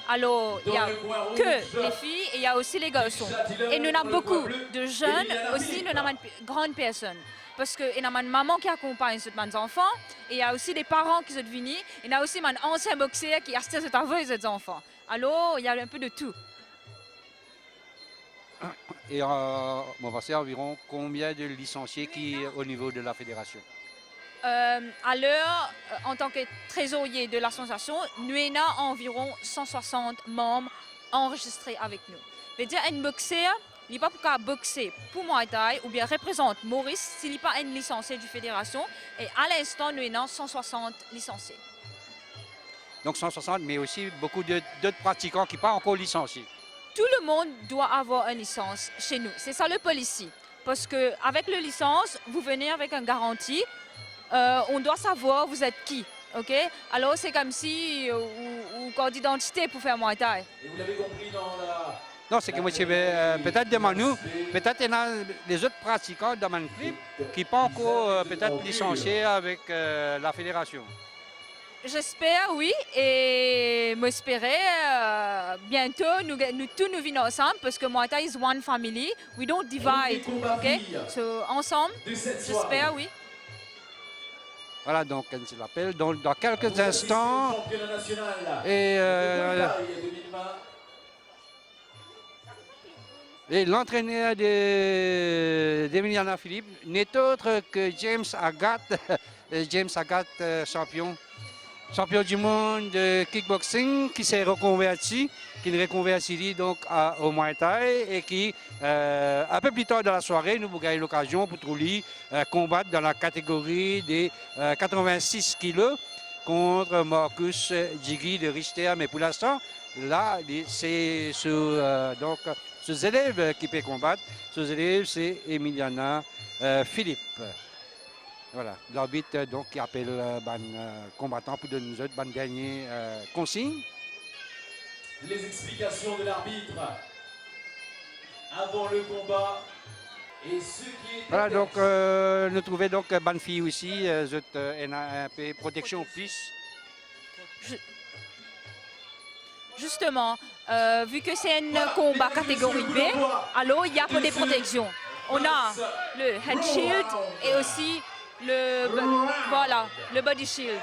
Alors, il n'y a que les filles et il y a aussi les garçons. Et nous avons beaucoup de jeunes aussi, nous avons une grande personne. Parce qu'il y a une maman qui accompagne ces enfants, et il y a aussi des parents qui sont venus, il y a aussi un ancien boxeur qui assiste avec ces enfants. Alors, il y a un peu de tout. Et on va savoir environ combien de licenciés qui au niveau de la fédération? À l'heure, en tant que trésorier de l'association, nous avons environ 160 membres enregistrés avec nous. C'est-à-dire un boxeur, il n'est pas pour boxer pour Muay Thai ou bien représente Maurice s'il n'est pas un licencié du fédération. Et à l'instant, nous avons 160 licenciés. Donc 160, mais aussi beaucoup d'autres pratiquants qui ne sont pas encore licenciés. Tout le monde doit avoir une licence chez nous. C'est ça le policy. Parce qu'avec la licence, vous venez avec une garantie. On doit savoir vous êtes qui. Okay? Alors c'est comme si ou carte d'identité pour faire Muay Thai. Et vous l'avez compris dans la... Non, c'est que moi, peut-être devant nous, peut-être il y a les autres pratiquants dans mon clip qui ne sont pas encore peut-être licenciés avec la fédération. J'espère, oui, et m'espérer bientôt nous tous nous venons ensemble parce que Muay Thai is one family, we don't divide, ok? So, ensemble, j'espère, oui. Voilà, donc on se l'appelle dans quelques instants. Et l'entraîneur d'Emiliana Philippe n'est autre que James Agat, James Agat, champion du monde de kickboxing, qui s'est reconverti, qui est reconverti donc au Muay Thai et qui, un peu plus tard dans la soirée, nous avons eu l'occasion pour Trouli combattre dans la catégorie des 86 kilos contre Marcus Djigui de Richter. Mais pour l'instant, là, c'est donc ces élèves qui peuvent combattre. Ces élèves, c'est Emiliana Philippe. Voilà, l'arbitre donc qui appelle combattant pour nous autres ban dernier consigne. Les explications de l'arbitre avant le combat et ce qui est... Voilà, donc nous trouvons donc ban fille aussi, un peu protection plus. Justement, vu que c'est un combat catégorie B, alors il y a des protections. On a le head shield et aussi le body shield.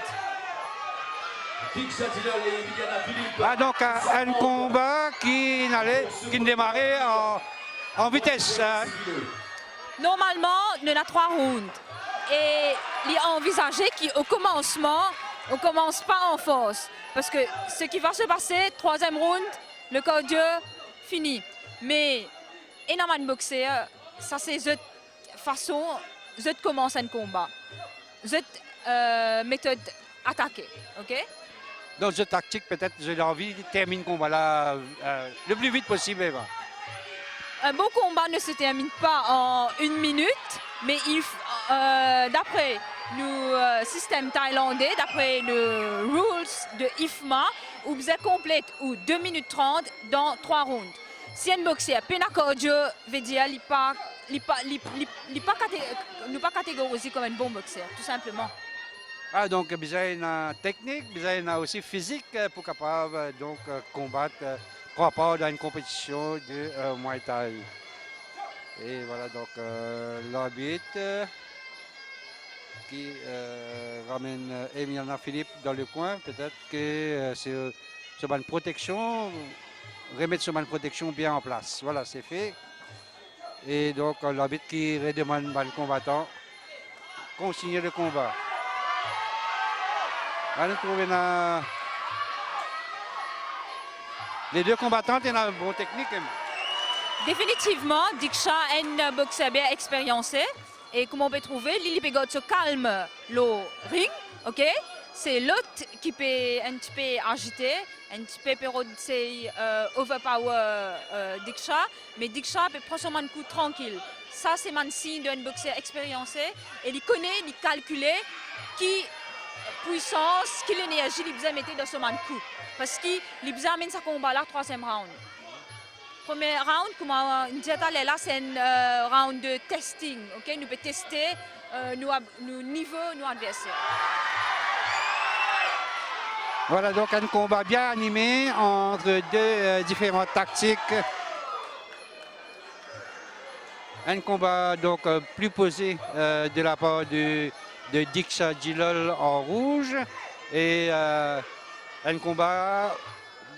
Ah, donc un combat qui démarrait en vitesse. Normalement, nous avons 3 rounds. Et il est envisagé qu'au commencement, on ne commence pas en force. Parce que ce qui va se passer, 3e round, le cardio fini. Mais énormément de boxeurs, ça c'est cette façon, cette commence un combat. Cette méthode attaquée, ok? Dans cette tactique, peut-être, j'ai envie de terminer le combat là le plus vite possible. Eva. Un beau combat ne se termine pas en 1 minute, mais d'après le système thaïlandais, d'après le rules de IFMA, où vous êtes complète ou 2 minutes 30 dans 3 rounds. Si un boxeur a cardio, veut dire qu'il n'est pas catégorisé comme un bon boxeur, tout simplement. Ah, donc, il y a une technique, il y a aussi physique pour capable donc combattre, prendre part dans une compétition de Muay Thai. Et voilà donc l'arbitre qui ramène Emiliana Philippe dans le coin. Peut-être que c'est une protection, remettre cette protection bien en place. Voilà, c'est fait. Et donc l'arbitre qui redemande le combattant continuer le combat. Allez trouver les deux combattants ont une bonne technique. Définitivement, Diksha est un boxeur bien expérimenté. Et comme on peut trouver, Lili Pegot se calme le ring, ok? c'est l'autre qui peut un petit peu agiter, un petit peu c'est overpower Diksha, mais Diksha peut prendre son coup tranquille. Ça, c'est un signe d'un boxeur expérimenté et il connaît, il calcule qui puissance, quelle énergie il besoin mettre dans son coup. Parce qu'il besoin de sa combat là, troisième round. Premier round, comme on dit là, c'est un round de testing. Okay? Nous pouvons tester nos niveaux, nos adversaires. Voilà donc un combat bien animé entre deux différentes tactiques. Un combat donc plus posé de la part de Diksha Jilol en rouge et un combat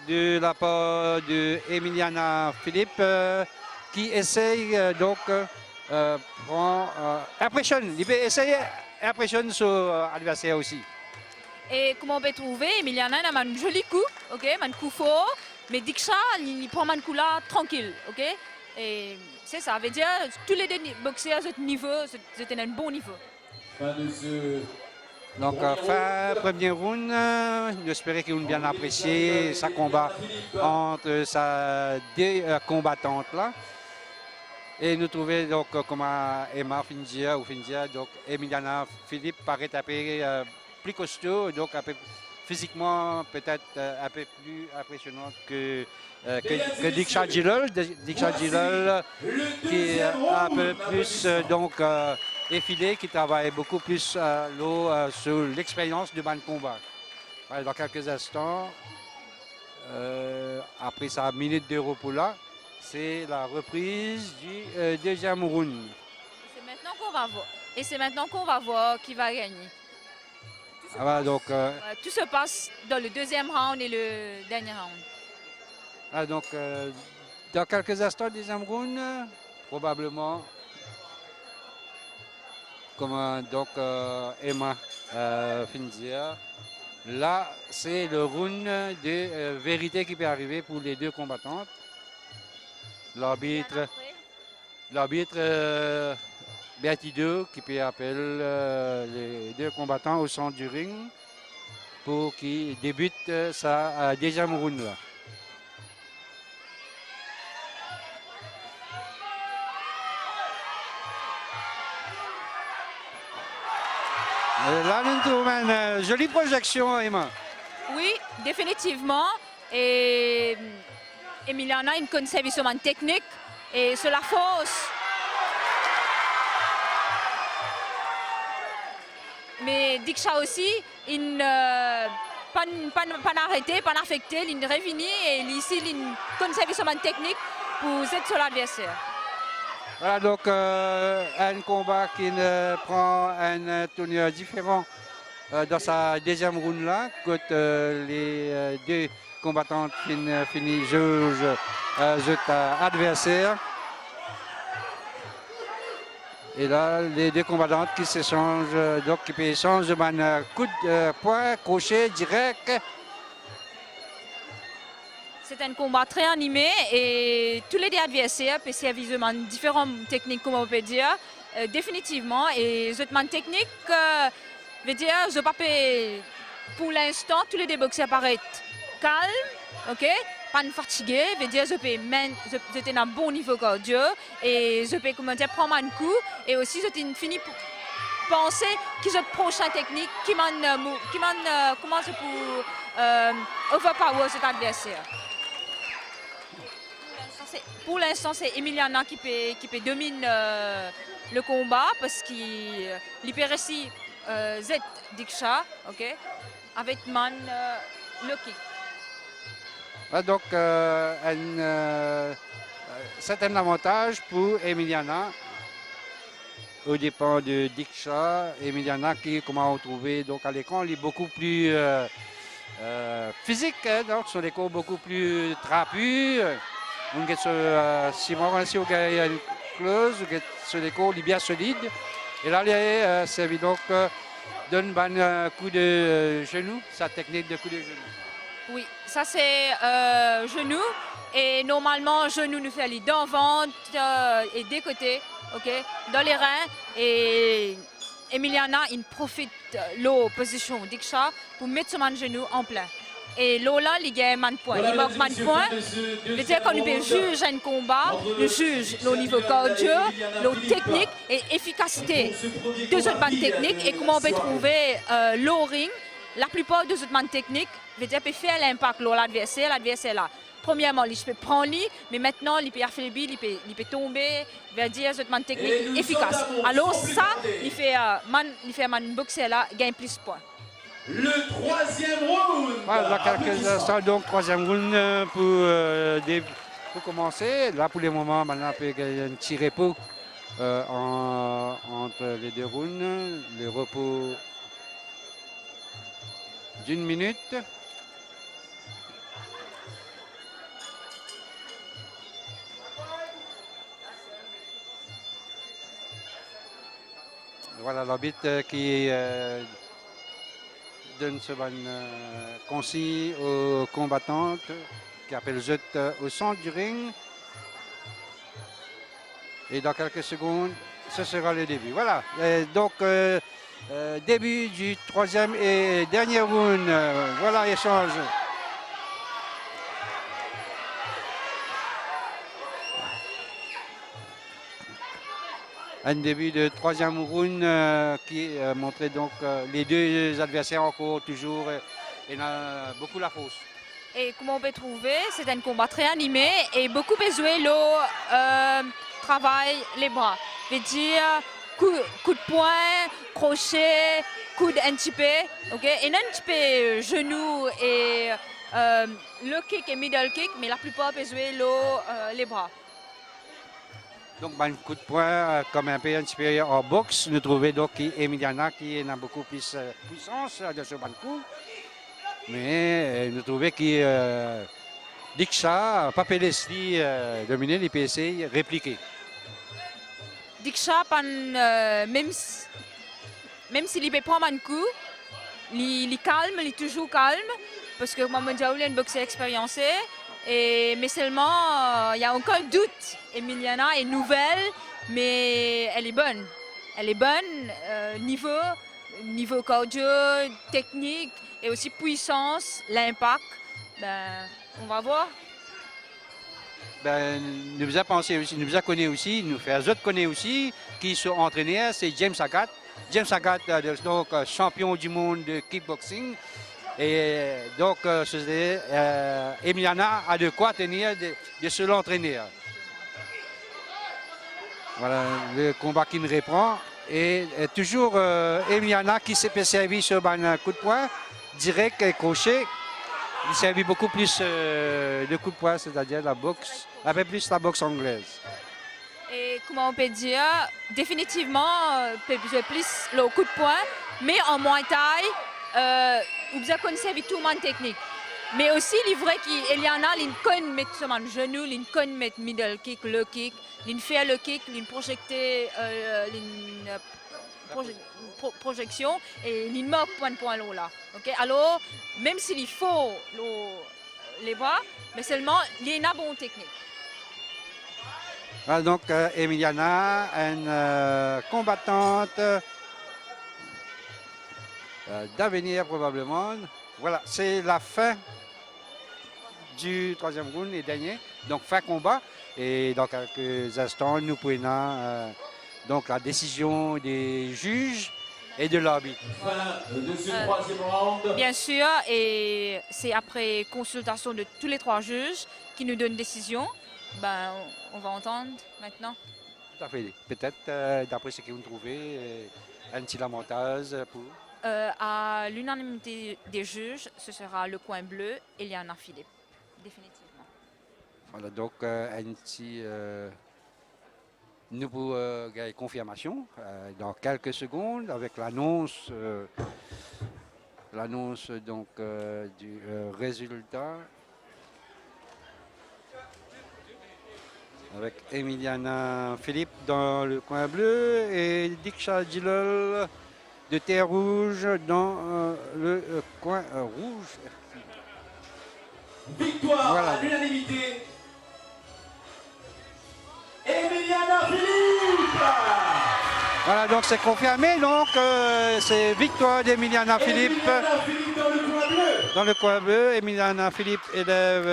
de la part de Emiliana Philippe qui essaye donc impressionne, il peut essayer impressionne son adversaire aussi. Et comme on peut trouver, Emiliana a un joli coup, okay? Un coup fort, mais Diksha il prend un coup là tranquille, ok? Et c'est ça, veut dire tous les deux boxeurs à ce niveau, c'était un bon niveau. Donc fin premier round, j'espère qu'ils ont bien apprécié sa combat entre sa deux combattantes là. Et nous trouvons donc comment Emma Findia ou Findia, donc Emiliana Philippe paraît un peu plus costaud, donc un peu physiquement peut-être un peu plus impressionnante que Diksha Jilol. Diksha Jilol qui est un peu plus donc effilé, qui travaille beaucoup plus sur l'expérience du ban de combat. Dans quelques instants, après sa minute de repos là, c'est la reprise du deuxième round. C'est maintenant qu'on va voir. Et c'est maintenant qu'on va voir qui va gagner. Donc, tout se passe dans le deuxième round et le dernier round. Donc, dans quelques instants, deuxième round, probablement, comme donc Emma Findia. Là, c'est le round de vérité qui peut arriver pour les deux combattantes. L'arbitre Beatido qui peut appeler les deux combattants au centre du ring pour qu'ils débutent sa deuxième round là. Là, nous trouvons une jolie projection, Emma. Oui, définitivement. Et Emiliana a une conservation technique et sur la force. Mais Diksha aussi, il pas arrêté, pas affecté, il est revenu et ici il a une conservation technique pour être sur l'adversaire. Voilà donc un combat qui prend un tournure différent dans sa deuxième round là, que les deux combattantes finissent jugent adversaires. Et là, les deux combattantes qui s'échangent, donc qui échangent un coup de poing, crochet direct. C'est un combat très animé et tous les deux adversaires peuvent servir de différentes techniques, comme on peut dire, définitivement. Et cette technique veut dire, je pas pour l'instant, tous les deux boxeurs paraissent calmes, ok, pas fatigués, veut dire, je peux un bon niveau cardio et je peux prendre un coup et aussi je fini pour penser que cette prochaine technique qui commence pour overpower cet adversaire. Pour l'instant, c'est Emiliana qui peut dominer le combat parce qu'il peut réussir Z Diksha, ok, avec man Loki. Donc, c'est un avantage pour Emiliana au dépend de Diksha. Emiliana qui, comment on trouvait donc à l'écran, elle est beaucoup plus physique, hein, donc sur les cours beaucoup plus trapus. On a Simon ici, on a une close, sur les cours, il est bien solide. Et là, il servi donc donne un coup de genou, sa technique de coup de genou. Oui, ça c'est genou. Et normalement, genou nous fait les dents, ventre et des côtés, ok, dans les reins. Et Emiliana, il profite de la position Diksha pour mettre son genou en plein. Et Lola, il gagne un point. Il manque un point. veut dire qu'on peut juger un combat, le juge le niveau cardio, le technique et efficacité de cette bande technique et comment on peut trouver le ring. La plupart de cette bande technique veut dire peut faire l'impact de l'adversaire là. Premièrement, il peut prendre, mais maintenant, il peut affaiblir, il peut tomber, veut dire cette bande technique efficace. Alors ça, il fait man boxer là, gagne plus de points. Le troisième round. Voilà, dans quelques instants, donc troisième round pour commencer. Là, pour le moment, maintenant, il y a un petit repos entre les deux rounds. Le repos d'1 minute. Voilà l'arbitre qui donne ce consigne aux combattantes qui appelle jette au centre du ring. Et dans quelques secondes, ce sera le début. Voilà, donc début du troisième et dernier round. Voilà, échange. Un début de troisième round qui montrait donc les deux adversaires encore toujours et beaucoup la force. Et comme on peut trouver, c'est un combat très animé et beaucoup besoin le travail les bras. Veut dire coup de poing, crochet, coup d'un petit peu, ok, et un petit peu genou et le kick et middle kick, mais la plupart besoin les bras. Donc, un coup de poing, comme un peu supérieur en boxe, nous trouvons donc Emiliana qui a beaucoup plus de puissance de ce ban de coup. Mais nous trouvons que Diksha, Pape Leslie, dominé les PC, répliqué. Diksha, même s'il peut prendre un coup, il est calme, il est toujours calme, parce que moi, je suis un boxeur expérimenté. Mais seulement, il y a encore un doute. Emiliana est nouvelle, mais elle est bonne. Elle est bonne, niveau cardio, technique et aussi puissance, l'impact. Ben, on va voir. Ben, nous vous a pensé aussi, nous vous a connu aussi, nous fait autres connaît aussi, qui sont entraîneurs, c'est James Agathe. James Agathe, donc champion du monde de kickboxing. Et donc, Emiliana a de quoi tenir de se l'entraîner. Voilà le combat qui me reprend. Et toujours Emiliana qui s'est servi sur un coup de poing direct et crochet. Il servi beaucoup plus de coups de poing, c'est-à-dire la boxe, un peu plus la boxe anglaise. Et comment on peut dire, définitivement, plus le coup de poing, mais en Muay Thai. Vous avez connu avec tout le monde technique. Mais aussi, il est vrai qu'Eliana, il connaît mettre sur mon genou, il connaît mettre middle kick, le kick, il fait le kick, il projecter, projection et il marque point là. Okay? Alors, même s'il faut les bras, mais seulement, il y a une bonne technique. Voilà donc Emiliana, une combattante d'avenir probablement. Voilà, c'est la fin du troisième round et dernier. Donc fin combat. Et dans quelques instants, nous prenons donc la décision des juges et de l'arbitre. Fin de ce troisième round. Bien sûr, et c'est après consultation de tous les trois juges qui nous donnent décision. Ben, on va entendre maintenant. Tout à fait. Peut-être, d'après ce que vous trouvez, un petit lamentage pour... À l'unanimité des juges, ce sera le coin bleu, Eliana Philippe, définitivement. Voilà, donc un petit... nous pour confirmation dans quelques secondes avec l'annonce donc du résultat avec Emiliana Philippe dans le coin bleu et Diksha Djilol de Terre Rouge dans le coin rouge. Victoire voilà. À l'unanimité. Emiliana Philippe. Voilà, donc c'est confirmé. Donc c'est victoire d'Emiliana Philippe Emiliana Philippe dans le coin bleu. dans le coin bleu. Emiliana Philippe, élève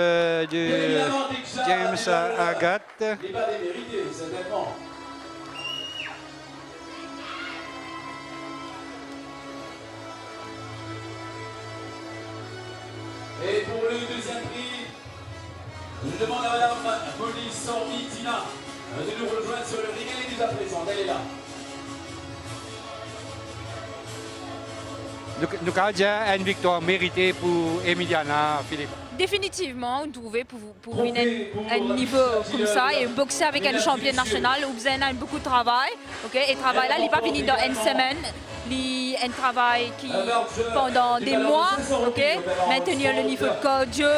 de Évidemment, Diksha, James Agathe. n'est pas démérité, certainement. Et pour le deuxième prix, je demande à Madame Molly Sormitina de nous rejoindre sur le ring. Elle est déjà présente, elle est là. Donc, une victoire méritée pour Emiliana Philippe. Définitivement, trouver pour un niveau comme ça et boxer avec un champion national, vous avez beaucoup de travail. Okay? Et le travail là, il n'est pas fini dans une semaine. Il un travail qui pendant des mois, okay? Maintenir le niveau de cardio,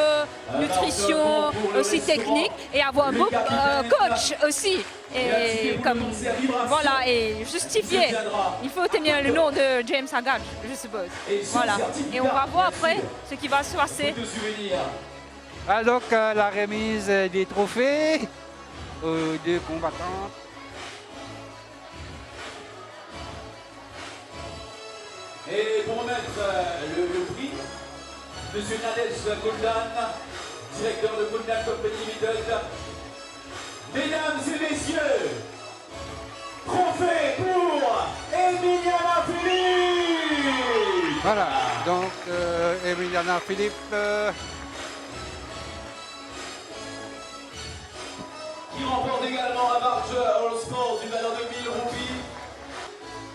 nutrition, aussi technique et avoir un bon coach aussi. Et comme voilà, et justifier. Il faut tenir le nom de James Agathe, je suppose. Voilà. Et on va voir après ce qui va se passer. Alors la remise des trophées aux deux combattants. Et pour remettre le prix, M. Nadej Goldan, directeur de Goldan Company Limited. Mesdames et messieurs, trophée pour Emiliana Philippe. Voilà, donc Emiliana Philippe Qui remporte également la marche All Sport d'une valeur de 1000 roupies.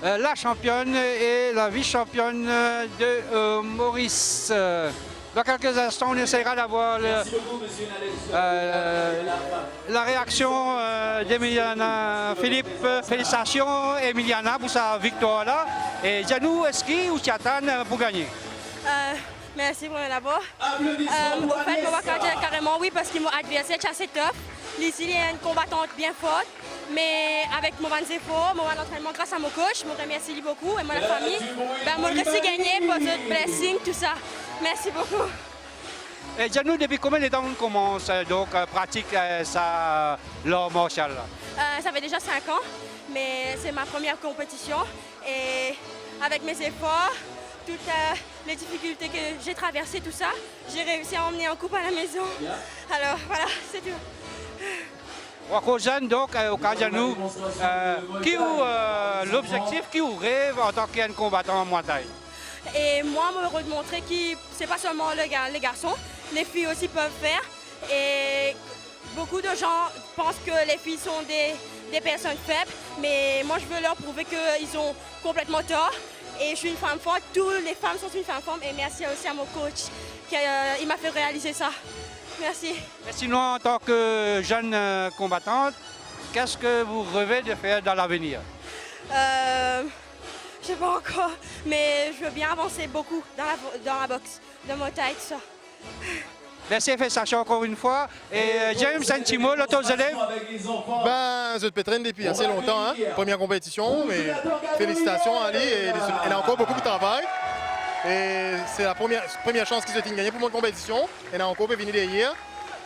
la championne et la vice-championne de Maurice. Dans quelques instants, on essaiera d'avoir Merci beaucoup, M. Nadej. la réaction d'Emiliana Philippe. Félicitations Emiliana pour sa victoire là. Et Janou, Eski ou Tiatan pour gagner. Merci pour d'abord. Applaudissements En pour fait, on va Agnès. dire carrément oui parce que mon adversaire est assez tough. Ici, il est une combattante bien forte. Mais avec mon Zefo, mon entraînement grâce à mon coach, je me remercie beaucoup et ma famille. Moi, je suis gagné pour votre blessing, tout ça. Merci beaucoup. Et Janou, depuis combien de temps on commence donc pratique ça l'art martial là? Ça fait déjà 5 ans, mais c'est ma première compétition. Et avec mes efforts, toutes les difficultés que j'ai traversées, tout ça, j'ai réussi à emmener en coupe à la maison. Alors voilà, c'est tout. Wakojan, donc, au cas de nous, qui l'objectif, qui ou rêve en tant qu'un combattant en Muay Thai? Et moi, me montrer que c'est pas seulement les garçons, les filles aussi peuvent faire. Et beaucoup de gens pensent que les filles sont des personnes faibles, mais moi je veux leur prouver qu'ils ont complètement tort. Et je suis une femme forte, toutes les femmes sont une femme forte. Et merci aussi à mon coach qui m'a fait réaliser ça. Merci. Et sinon, en tant que jeune combattante, qu'est-ce que vous rêvez de faire dans l'avenir? Je sais pas encore, mais je veux bien avancer beaucoup dans la boxe, dans mon taille, tout ça. Merci, félicitations encore une fois. Et James Santimo, l'autre élève. Avec les enfants. Ben, je te traîne depuis assez longtemps, hein. Première compétition, mais félicitations à Ali. Et elle a encore beaucoup de travail. Et c'est la première chance qu'ils ont gagné pour mon compétition. Elle a encore pu venir derrière.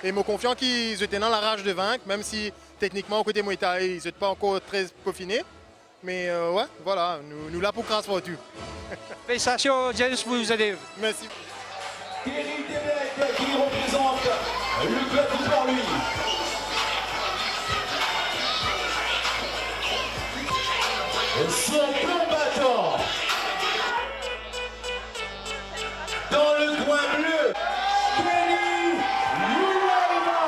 Et je suis confiant qu'ils étaient dans la rage de vaincre, même si techniquement, au côté Muay Thai, ils n'étaient pas encore très peaufinés. Mais ouais, voilà, nous là pour grâce fortune. Félicitations, James, pour vous élèves. Merci. Thierry Debec qui représente le club de Port-Louis. Son combattant dans le coin bleu, Kenny Louaima,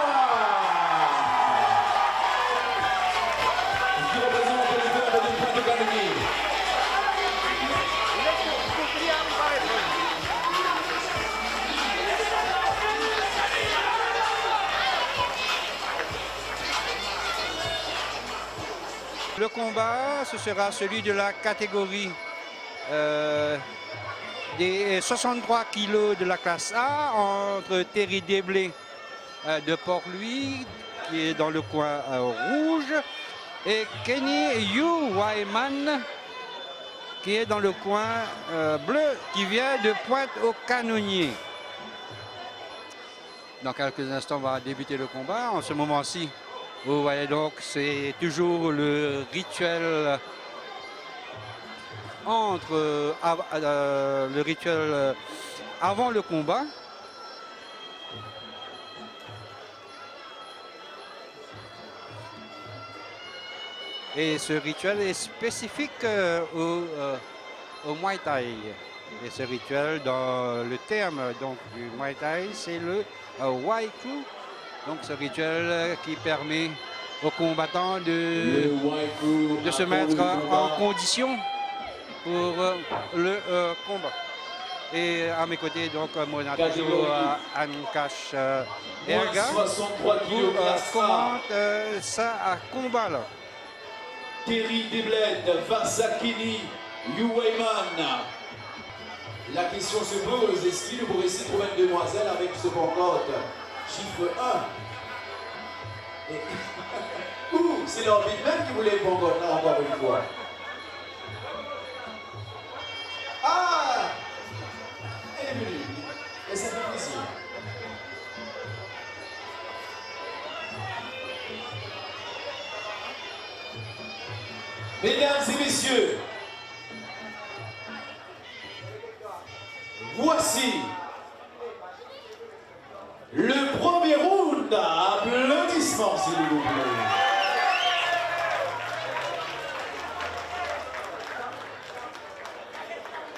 qui représente le club de Pointe-Calémie. Le combat, ce sera celui de la catégorie des 63 kilos de la classe A entre Terry Deblay de Port-Louis, qui est dans le coin rouge, et Kenny Wyman, qui est dans le coin bleu, qui vient de Pointe-aux-Canonniers. Dans quelques instants, on va débuter le combat. En ce moment-ci, vous voyez donc, c'est toujours le rituel entre le rituel avant le combat. Et ce rituel est spécifique au Muay Thai. Et ce rituel, dans le terme donc, du Muay Thai, c'est le Waiku. Donc ce rituel qui permet aux combattants de se mettre en condition pour le combat. Et à mes côtés, donc, mon adjoint Ankash Erga vous commente ça à combat là. Terry Debled face à Kenny Uwayman. La question se pose, est-ce qu'il pourrait essayer de trouver une demoiselle avec ce pancarte chiffre 1 et... Ouh, c'est l'arbitre même qui voulait le pancarte là encore une fois. Ah, elle est venue et ça fait plaisir. Mesdames et messieurs, voici le premier round. Applaudissements s'il vous plaît.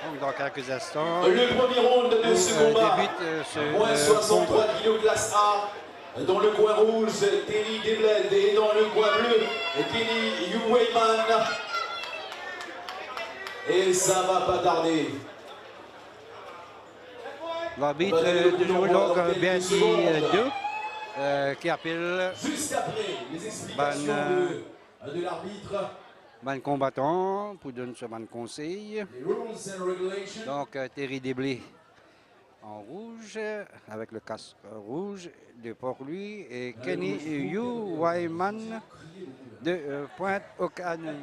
Donc dans quelques instants, Le premier round de ce combat, débute moins 63 kg classe A. Dans le coin rouge, Terry Debled et dans le coin bleu, Kenny Uwayman. Et ça va pas tarder. l'arbitre toujours donc bien dit qui appelle Juste après les explications de l'arbitre, ban combattant pour donner ce ban conseil. les rules and regulations. Donc Terry Deblé en rouge avec le casque rouge de Port-Louis et Kenny Uwayman de Pointe-aux-Canaries.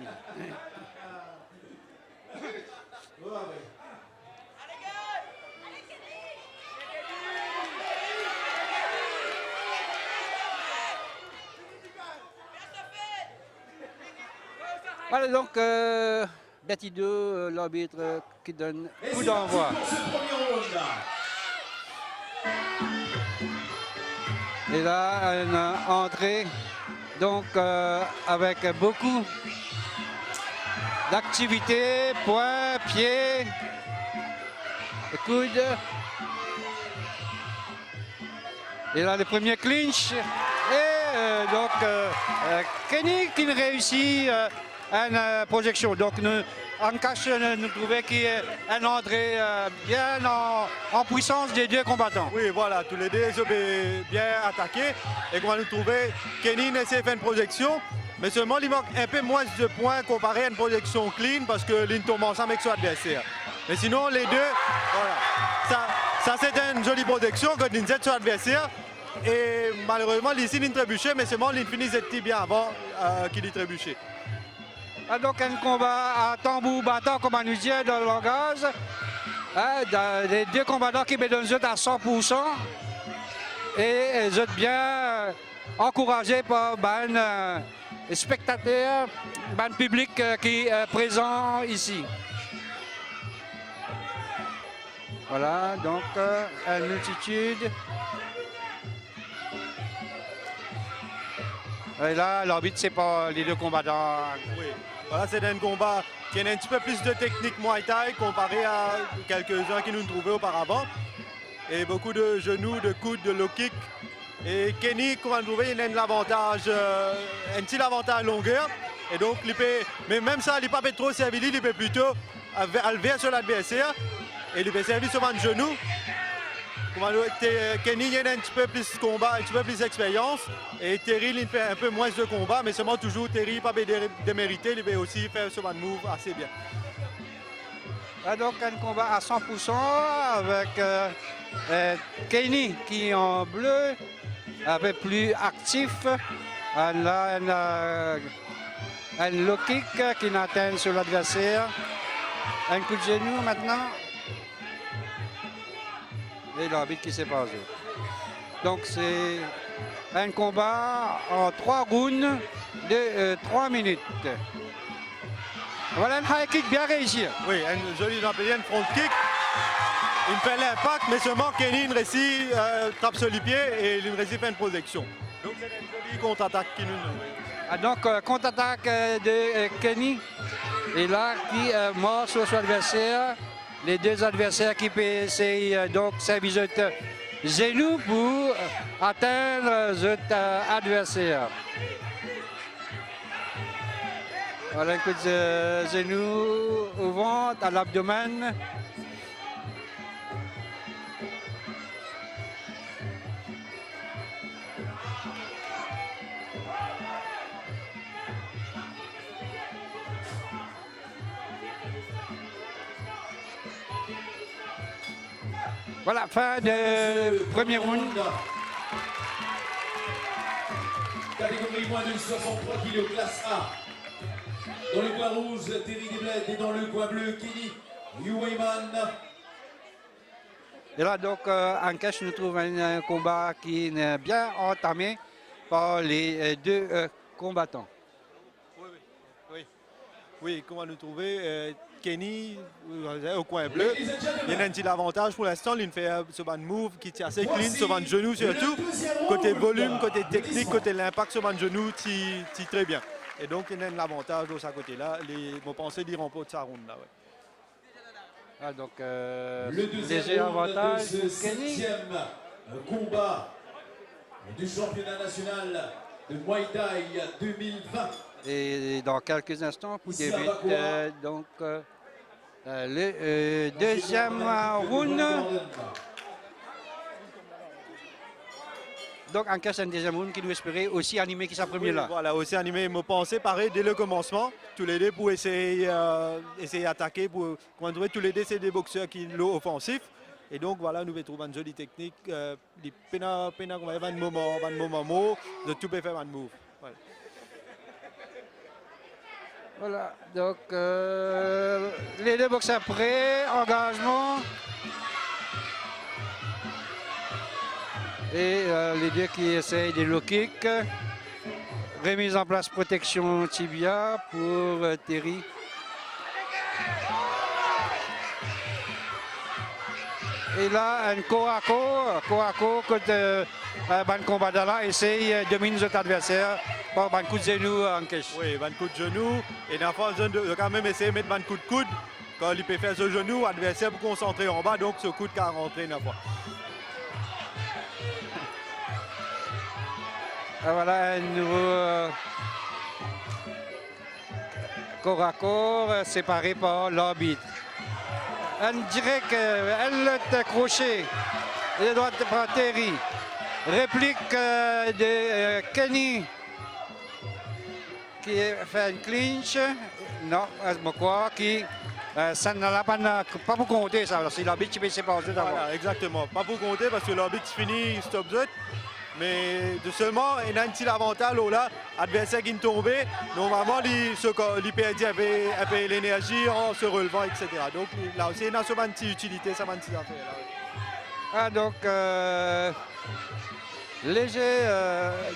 Voilà donc Betty 2, l'arbitre qui donne coup d'envoi. Et là, une entrée donc avec beaucoup d'activités, poings, pieds, coudes. Et là, le premier clinch. Et donc, Kenny qui réussit une projection. Donc, Ankash nous trouvait qu'il y a une entrée bien en puissance des deux combattants. Oui, voilà, tous les deux ils ont bien attaqué. Et comment nous trouver, Kenny essaie de faire une projection, mais seulement il manque un peu moins de points comparé à une projection clean parce que l'une tombe ensemble avec son adversaire. Mais sinon, les deux, voilà. Ça c'est une jolie projection quand il jette son adversaire. Et malheureusement, ici, il trébuché, mais seulement il finit cette bien avant qu'il ait trébuché. Donc un combat à tambour battant, comme on nous dit dans le langage. Les deux combattants qui me donnent à 100%. Et ils sont bien encouragés par les spectateurs, le public qui est présent ici. Voilà, donc une multitude. Et là, l'arbitre, c'est pas les deux combattants. Oui. Voilà, c'est un combat qui a un petit peu plus de technique Muay Thai comparé à quelques-uns qui nous trouvaient auparavant. Et beaucoup de genoux, de coudes, de low kick. Et Kenny, comme vous voyez, il a un petit avantage longueur. Et donc, mais même ça, il n'est pas trop servi, il peut plutôt lever sur l'adversaire. Et il peut servir sur un genou. Kenny il a un petit peu plus de combat, un petit peu plus d'expérience. Et Terry il fait un peu moins de combat, mais seulement toujours Terry pas démérité, il peut aussi faire ce move assez bien. Donc un combat à 100% avec Kenny qui est en bleu, un peu plus actif. Là, un low kick qui n'atteint sur l'adversaire. Un coup de genou maintenant. Et l'arbitre qui s'est passé. Donc c'est un combat en 3 rounds de 3 minutes. Voilà un high kick bien réussi. Oui, une jolie une front kick. Il fait l'impact, mais seulement Kenny réussit tape sur les pieds et il réussit faire une projection. Donc c'est une jolie contre-attaque qui nous. Ah, donc contre-attaque de Kenny. Et là, qui mord sur son adversaire. Les deux adversaires qui peuvent essayer donc servir genou pour atteindre cet adversaire. Voilà un coup de genou au ventre, à l'abdomen. Voilà, fin de premier round. Catégorie moins de 63 kg, classe A. Dans le coin rouge, Terry Desbled, et dans le coin bleu, Kenny Uweyman. Et là, donc, en cache, nous trouvons un combat qui est bien entamé par les deux combattants. Oui, comment nous trouver Kenny au coin bleu. Il y a un petit avantage pour l'instant. Il fait ce ban move qui est assez clean, ce ban genou surtout. Côté volume, côté technique, côté l'impact, ce ban genou, c'est très bien. Et donc, il y a un avantage de ce côté-là. Mon pensée d'y remporter sa ronde là. Ouais. Ah, donc, Le léger deuxième round avantage de pour ce Kenny. 7e combat du championnat national de Muay Thai 2020. Et dans quelques instants, pour débuter donc le deuxième round. Donc en cache un deuxième round qui nous espérait aussi animé qui sa première là. Voilà, aussi animé. Mon pensée pareil dès le commencement. Tous les deux pour essayer d'attaquer, pour trouver tous les deux c'est des boxeurs qui sont offensifs. Et donc voilà, nous trouvons une jolie technique. Les pena comme un moment, de tout peut faire un move. Voilà. Voilà, donc les deux boxeurs prêts, engagement. Et les deux qui essayent des low kicks. Remise en place protection tibia pour Terry. Et là, un corps à corps, quand ban combat là, essaye de dominer son adversaire par un coup de genou en cache. Oui, un coup de genou. Et dans la phase de quand même essayer de mettre un coup de coude. Quand il peut faire ce genou, l'adversaire peut concentrer en bas, donc ce coup de qui a rentré une fois. Et voilà un nouveau corps à corps séparé par l'arbitre. Un direct, un crochet, de droite par Terry. Réplique de Kenny qui fait un clinch. Non, je crois que ça ne l'a pas pour compter ça. C'est l'arbitre qui peut se passer d'abord. Voilà, exactement. Pas pour compter parce que l'arbitre finit stop zut. Mais de seulement, il y a un petit avantage là, l'adversaire qui est tombé, normalement, il perd un peu l'énergie en se relevant, etc. Donc là aussi, il y a une petite utilité, ça m'a une petite affaire. Ah, donc, léger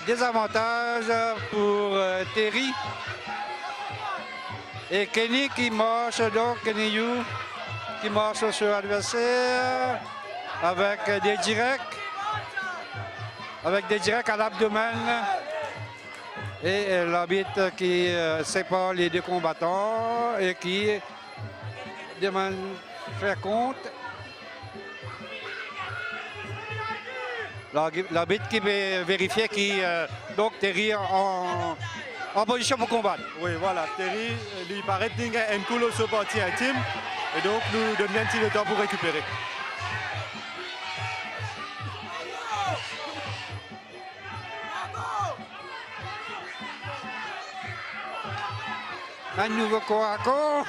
désavantage pour Terry. Et Kenny qui marche, donc Kenny Yu qui marche sur l'adversaire avec des directs. Avec des directs à l'abdomen et l'arbitre qui sépare les deux combattants et qui demande faire compte. L'arbitre qui veut vérifier qui donc Terry en position pour combattre. Oui, voilà, Terry, il paraît qu'il a un coup sur partie intime et donc nous donnons un petit temps pour récupérer. Un nouveau corps à corps.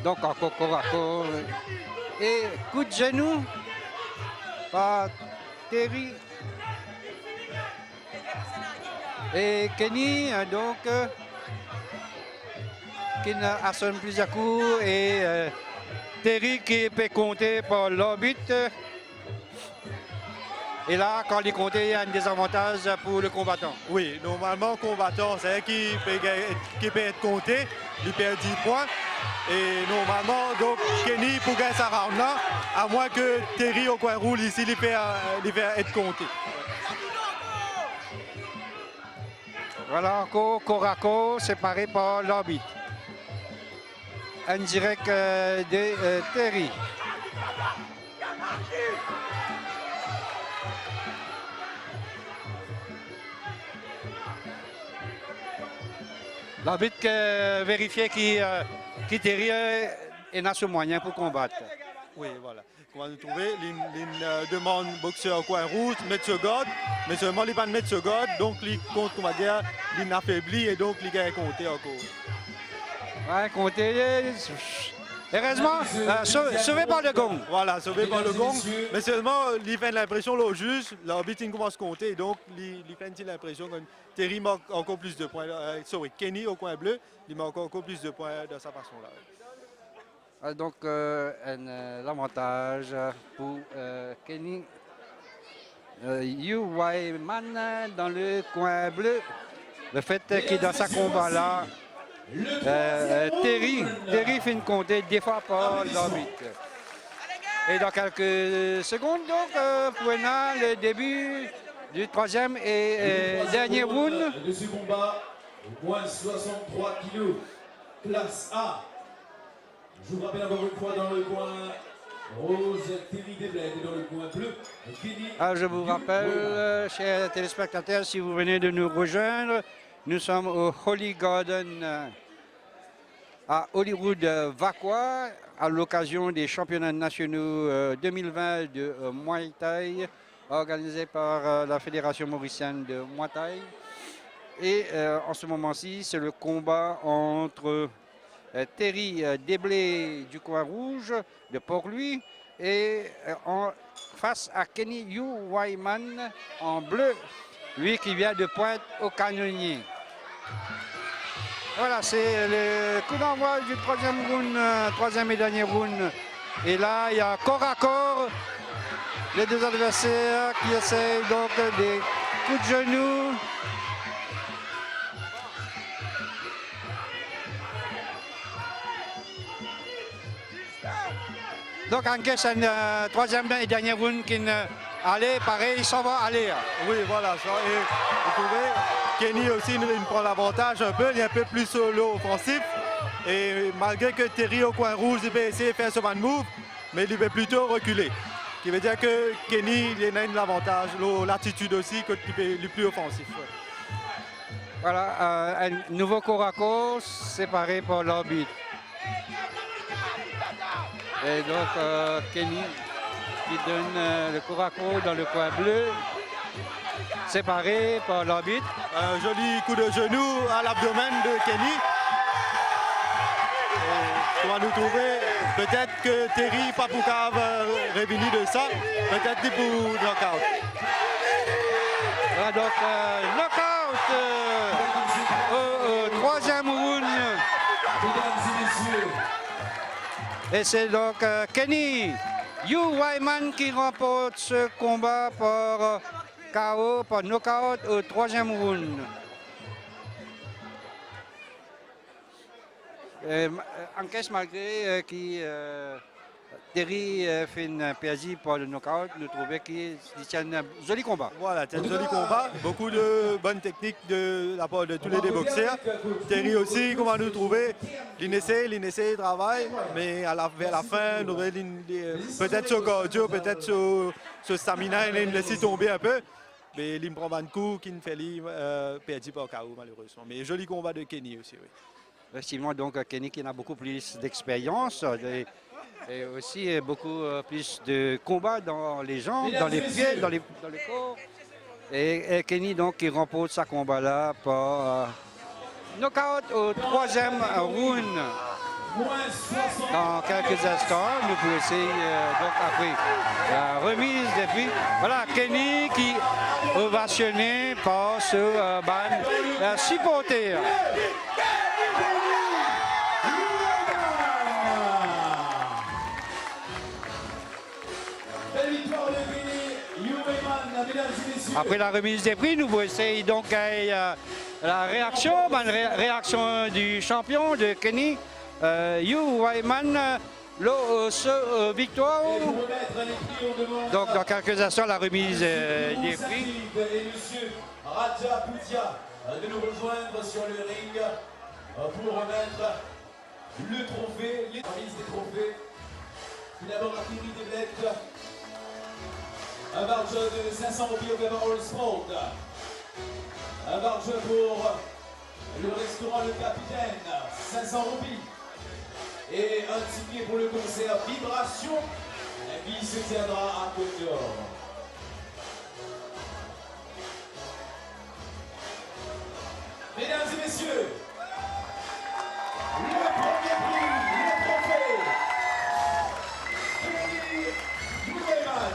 Donc encore corps à corps. Et coup de genou par Terry. Et Kenny, donc, qui assomme plusieurs coups. Et Terry qui peut compter par l'arbitre. Et là, quand il est compté, il y a un désavantage pour le combattant. Oui, normalement, combattant, c'est qui peut être compté, il perd 10 points. Et normalement, donc, Kenny, pour gagner sa round là, à moins que Terry au coin rouge, ici, il peut être compté. Voilà encore corps à corps, séparé par l'arbitre. Indirect de Terry. L'arbitre vérifiait qui Terry est ce moyen pour combattre. Oui, voilà. Comment nous trouver, il demande boxeur au coin rouge, mettre ce garde, mais seulement il va mettre ce garde, donc il compte, on va dire, il affaiblit et donc il gagne compter encore. Ouais, compter. Heureusement, sauvé par le gong. Voilà, sauvé par le gong, mais seulement il fait l'impression, le juge, l'arbitre il commence à compter, donc il fait l'impression que Terry marque encore plus de points, Kenny au coin bleu, il marque encore plus de points de sa façon-là. Donc, l'avantage pour Kenny Yu Wyman dans le coin bleu. Le fait qu'il dans sa combat-là, Terry fait une comptée des fois par l'arbitre. Et dans quelques secondes, donc, pour le début du troisième et dernier round. De ce combat, moins 63 kg, classe A. Je vous rappelle encore une fois dans le coin rose, Terry Desbled et dans le coin bleu, Kenny. Je vous rappelle, chers téléspectateurs, si vous venez de nous rejoindre, nous sommes au Holy Garden à Hollywood Vaqua à l'occasion des championnats nationaux 2020 de Muay Thai organisés par la Fédération mauricienne de Muay Thai. Et en ce moment-ci, c'est le combat entre Terry Desbled du coin rouge de Port-Louis et face à Kenny Yu Wyman en bleu, lui qui vient de Pointe au Canonnier. Voilà, c'est le coup d'envoi du troisième round, troisième et dernier round. Et là, il y a corps à corps les deux adversaires qui essayent donc des coups de genoux. Donc, en caisse, un troisième et dernier round qui allait, pareil, il s'en va aller. Oui, voilà. Ça, et vous trouvez, Kenny aussi, il prend l'avantage un peu, il est un peu plus solo offensif. Et malgré que Terry au coin rouge, il peut essayer de faire ce man move, mais il va plutôt reculer. Ce qui veut dire que Kenny, il a l'avantage, l'attitude aussi, qu'il est plus offensif. Ouais. Voilà, un nouveau corps à corps séparé par l'arbitre. Et donc, Kenny qui donne le corps à corps dans le coin bleu, séparé par l'arbitre. Un joli coup de genou à l'abdomen de Kenny. Et comment nous trouver, peut-être que Terry Papouka va revenir de ça, peut-être pour knockout. Voilà donc, knockout au troisième round. Mesdames et messieurs, Et c'est donc Kenny Yu Wyman qui remporte ce combat par KO, par knockout au troisième round. Encaisse malgré que Terry fait une PSI pour le knockout, nous trouvons qu'il tient un joli combat. Voilà, c'est un joli combat, beaucoup de bonnes techniques de la part de tous les deux boxeurs. Terry aussi, comment nous trouver, il essaie, il travaille, mais vers la fin, peut-être sur cardio, peut-être sur stamina, il laisse tomber un peu. Mais il me prend un coup qui ne fait perdu par KO malheureusement. Mais joli combat de Kenny aussi, oui. Effectivement, donc Kenny qui a beaucoup plus d'expérience et aussi beaucoup plus de combats dans les jambes, dans les pieds, dans le corps. Et Kenny donc qui remporte sa combat-là par knockout au troisième round. Dans quelques instants, nous pouvons essayer donc après la remise des prix. Voilà, Kenny qui est ovationné par ce ban supporter. belle victoire de Kenny Yu Wyman mesdames et messieurs. Après la remise des prix, nous essayons donc la réaction, réaction du champion de Kenny, Yu Wyman, victoire. Et pour remettre les prix, on demande Donc dans quelques instants, la remise des prix. et monsieur Raja Poutia de nous rejoindre sur le ring pour remettre le trophée, les remises des trophées. Tout d'abord, la Thierry Deblette, un voucher de 500 roupies au Gavarol Sport, un voucher pour le restaurant Le Capitaine, 500 roupies, et un ticket pour le concert Vibration qui se tiendra à Côte d'Or. Mesdames et messieurs, le premier prix, le trophée, Kenny Wyman.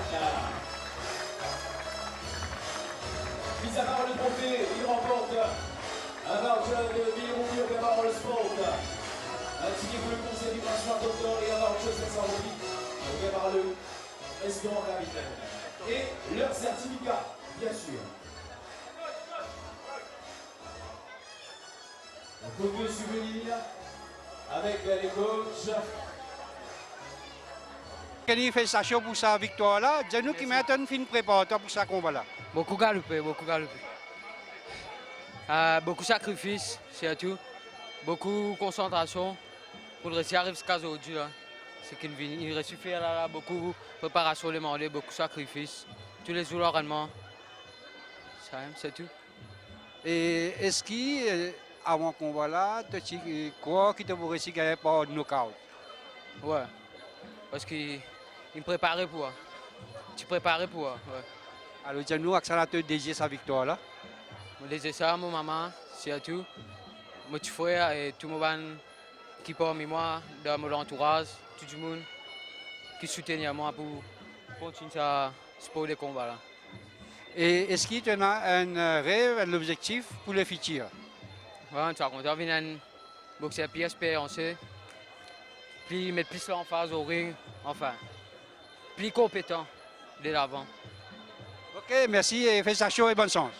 Mis à part le trophée, il remporte un voucher de 1000 roupies au Gavarol Sport, un ticket pour le conseil Vibration à Côte d'Or et un voucher 500 roupies au Gavarol Restaurant Capitaine. Et leur certificat, bien sûr. Un photo souvenir avec les coachs. Kenny fait sa show pour sa victoire-là. Dis-nous qui met un film préparatoire pour sa combat-là. Beaucoup galopé, beaucoup galopé. Beaucoup de sacrifices, surtout. Beaucoup de concentration pour réussir à arriver jusqu'à aujourd'hui. C'est qu'il il reste faire là, beaucoup de préparation les mandés, beaucoup de sacrifices. Tous les jours l'entraînement. C'est tout. Et est-ce qu'avant le combat-là, tu crois qu'il te pourrait réussir gagner par knockout? Ouais. Parce qu'il me préparait pour. Tu préparais pour. Ouais. Alors dis-nous, accélérateur déjà sa victoire-là. Je disais ça à mon maman, surtout. Mon petit frère et tout le monde qui parmi moi, dans mon entourage, tout le monde qui soutenait moi pour continuer à sport de combat là. Et est-ce qu'il y a un rêve, un objectif pour le futur? Ouais, tu as compté venir un boxeur plus expérimenté, plus mettre plus l'emphase au ring, enfin, plus compétent de l'avant. Ok, merci et félicitations et bonne chance.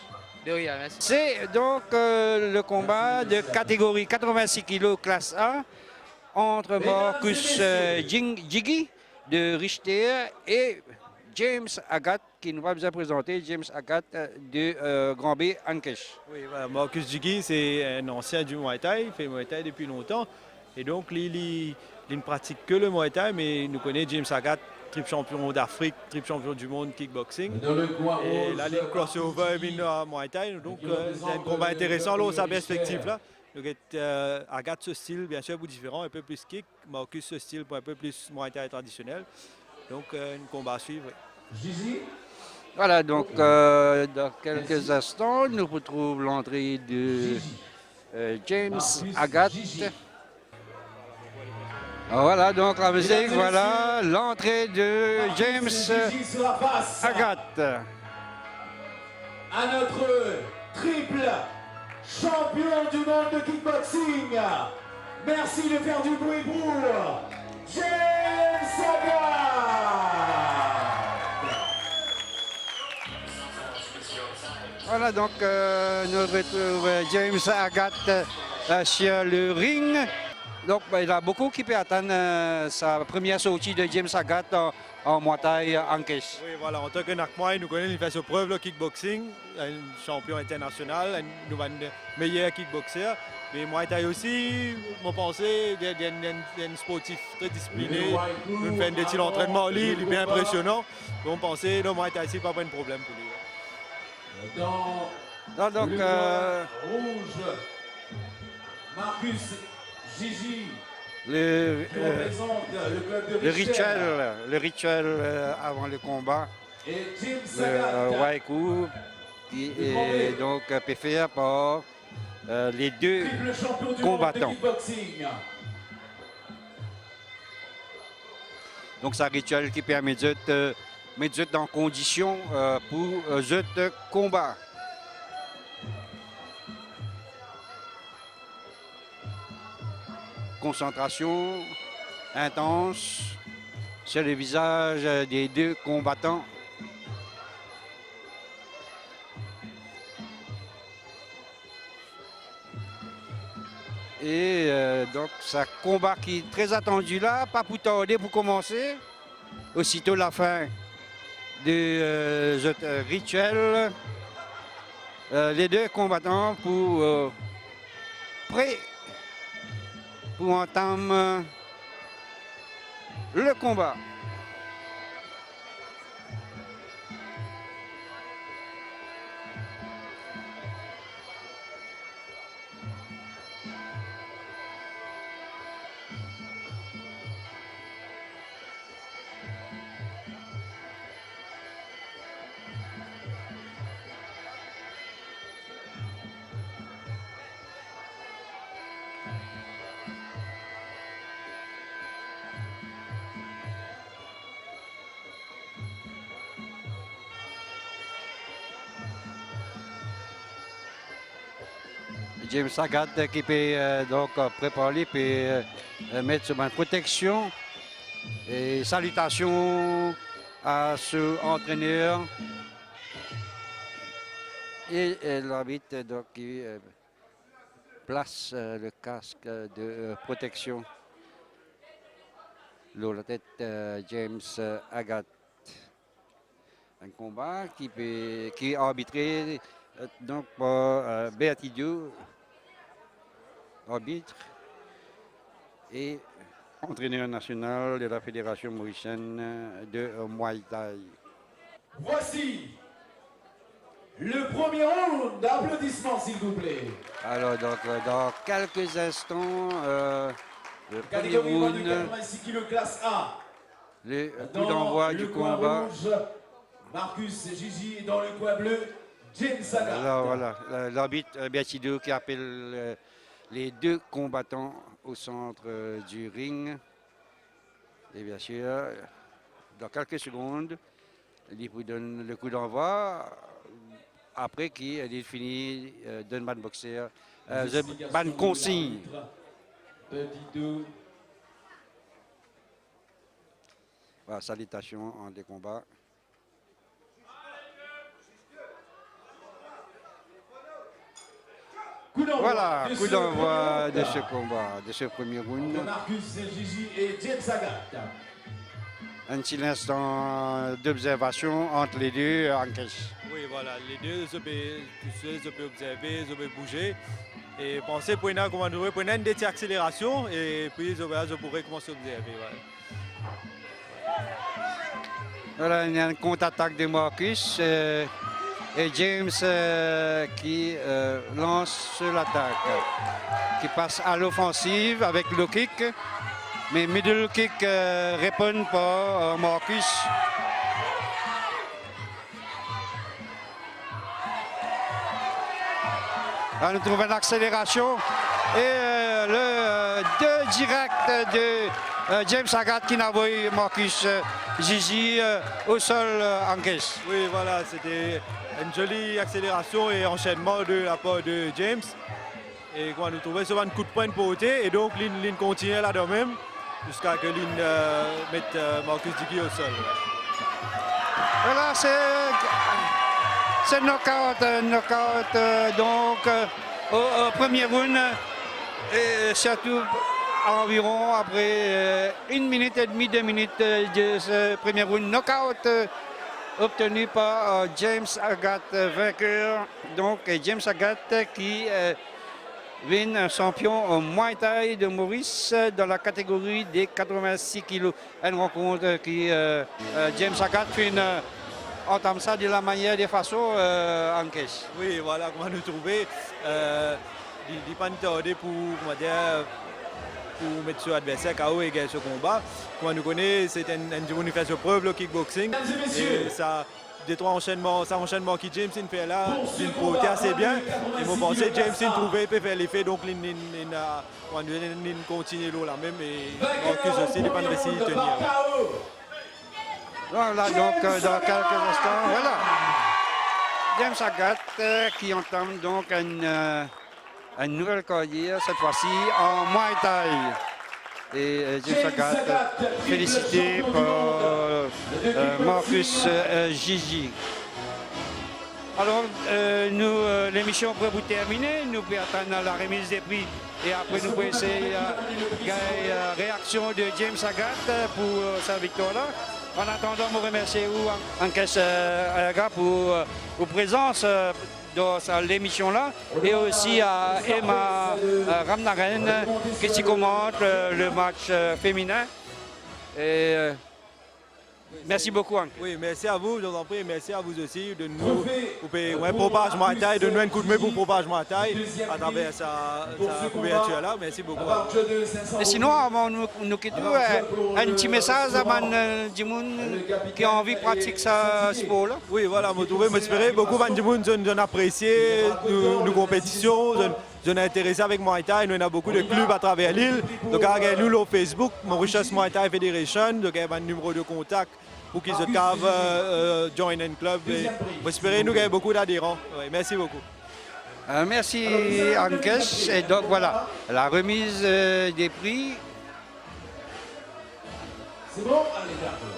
De rien, merci. C'est donc le combat de catégorie 86 kg classe A entre Marcus Jiggy de Richter et James Agathe, qui nous va vous présenter, James Agathe de Grand B Ankesh. Oui, voilà, Marcus Jiggy, c'est un ancien du Muay Thai, il fait Muay Thai depuis longtemps. Et donc, il ne pratique que le Muay Thai, mais il nous connaît James Agathe, triple champion d'Afrique, triple champion du monde kickboxing. Et là, il crossover à Muay Thai, donc c'est un combat intéressant là, sa perspective là. Donc, Agathe, ce style, bien sûr, un peu différent, un peu plus kick. Marcus, ce style, un peu plus Muay Thai traditionnel. Donc, un combat à suivre. Oui. Voilà, donc dans quelques instants, nous retrouvons l'entrée de James Agathe. Voilà, donc la musique, voilà l'entrée de James Agathe. À notre triple champion du monde de kickboxing. Merci de faire du bruit pour James Agathe. Voilà, donc nous retrouvons James Agathe sur le ring. Donc il y a beaucoup qui peuvent attendre sa première sortie de James Agathe en Muay Thai Ankesh. Oui, voilà, en tant que Nakmoy, nous connaissons, il fait ses preuves le kickboxing, un champion international, un meilleur kickboxer. Mais Muay Thai aussi, mon pensée, il y a un sportif très discipliné. Nous faisons des petits entraînements, il est bien impressionnant. Donc, on pensait, le Muay Thai, c'est pas un problème pour lui. Dans donc, le coin rouge, Marcus Gigi. Le rituel. rituel avant le combat, Et James le Agathe. Waiku, qui est donc fait par les deux Triple champion du combattants. monde de kickboxing. Donc c'est un rituel qui permet de mettre en condition pour ce combat. Concentration intense sur le visage des deux combattants. Et donc, c'est un combat qui est très attendu là, pas pour tarder pour commencer. Aussitôt la fin du rituel, les deux combattants prêts pour entamer le combat. James Agat qui peut donc préparer et mettre sur ma protection. Et salutations à ce entraîneur et l'arbitre donc qui place le casque de protection sur la tête James Agat. Un combat qui est arbitré donc par Beatidio, arbitre et entraîneur national de la Fédération mauricienne de Muay Thai. Voici le premier round d'applaudissements, s'il vous plaît. Alors, donc, dans quelques instants, le premier Catégorie moins de round, 86 kg classe A. le coup Dans d'envoi le du coin combat. rouge, Marcus Gigi, et dans le coin bleu, James Agat. Alors voilà, l'arbitre Beatido qui appelle les deux combattants au centre du ring. Et bien sûr, dans quelques secondes, il vous donne le coup d'envoi. Après qui est fini d'un ban boxer, ban consigne. Petit doux. Voilà, salutations en des combats. Voilà, coup d'envoi de ce combat, de ce premier round. De Marcus Gigi et James Agat. Un petit instant d'observation entre les deux en caisse. Oui, voilà, les deux, je peux observer, je peux bouger. Et penser pour une petite accélération et puis je pourrais commencer à observer. Voilà. Voilà, il y a une contre-attaque de Marcus et James qui lance l'attaque, qui passe à l'offensive avec le kick. Mais middle kick répond pas Marcus. Là, nous trouvons une accélération et le 2 direct de James Agat qui n'a pas eu Marcus Gigi au sol en caisse. Oui, voilà, c'était une jolie accélération et enchaînement de la part de James. Et quand nous trouvons souvent un coup de poing pour ôter, et donc l'in continue là de même jusqu'à que l'in mette Marcus Gigi au sol. Voilà, c'est knockout donc au premier round et surtout environ après 1 minute et demie, 2 minutes de ce premier round knockout obtenu par James Agat, vainqueur. Donc James Agat qui devient champion au Muay Thai de Maurice dans la catégorie des 86 kg. Une rencontre qui James Agat fait entame ça de la manière, de façon en caisse. Oui, voilà, comment nous trouver. Il pas tarder pour mettre sur l'adversaire KO et gagner ce combat. Comme nous connaissons, c'est une journée fait sur preuve le kickboxing. Et ça, des trois enchaînements, ça enchaînement qui James fait là, il portait assez bien. Et moi pensais James il trouvait peut faire l'effet, donc il continue là même et Marcus aussi il pas réussi à tenir. Voilà, donc dans quelques instants, voilà. James Agat qui entame donc une nouvelle carrière, cette fois-ci en Muay Thai. Et James Agat, félicité par Marcus Gigi. Alors, l'émission pourrait vous terminer. Nous pouvons attendre la remise des prix et après nous pouvons essayer la réaction de James Agathe pour sa victoire-là. En attendant, je remercie vous, Ankes Ayaga, pour votre présence dans l'émission-là et aussi à Emma Ramnaren qui commente le match féminin. Et, merci beaucoup, Hank. Oui, merci à vous, je vous en prie, merci à vous aussi de nous propager Muay Thai, de nous un coup de main pour propager Muay Thai à travers sa couverture là. Merci beaucoup. Et sinon, avant nous quitter, un petit message à Mandimoun qui a envie de pratiquer ce sport-là. Oui, voilà, m'espérer beaucoup Mandimoun, je apprécié nos compétitions. Je suis intéressé avec Muay Thai, nous avons beaucoup de clubs à travers l'île. Donc, nous, sur Facebook, Mauritius Muay Thai Federation, donc, il y a un numéro de contact pour qu'ils se cavent, join un club. J'espère nous avons beaucoup d'adhérents. Oui, merci beaucoup. Merci, Ankes. Et donc, voilà, la remise des prix. C'est bon? Allez, d'accord.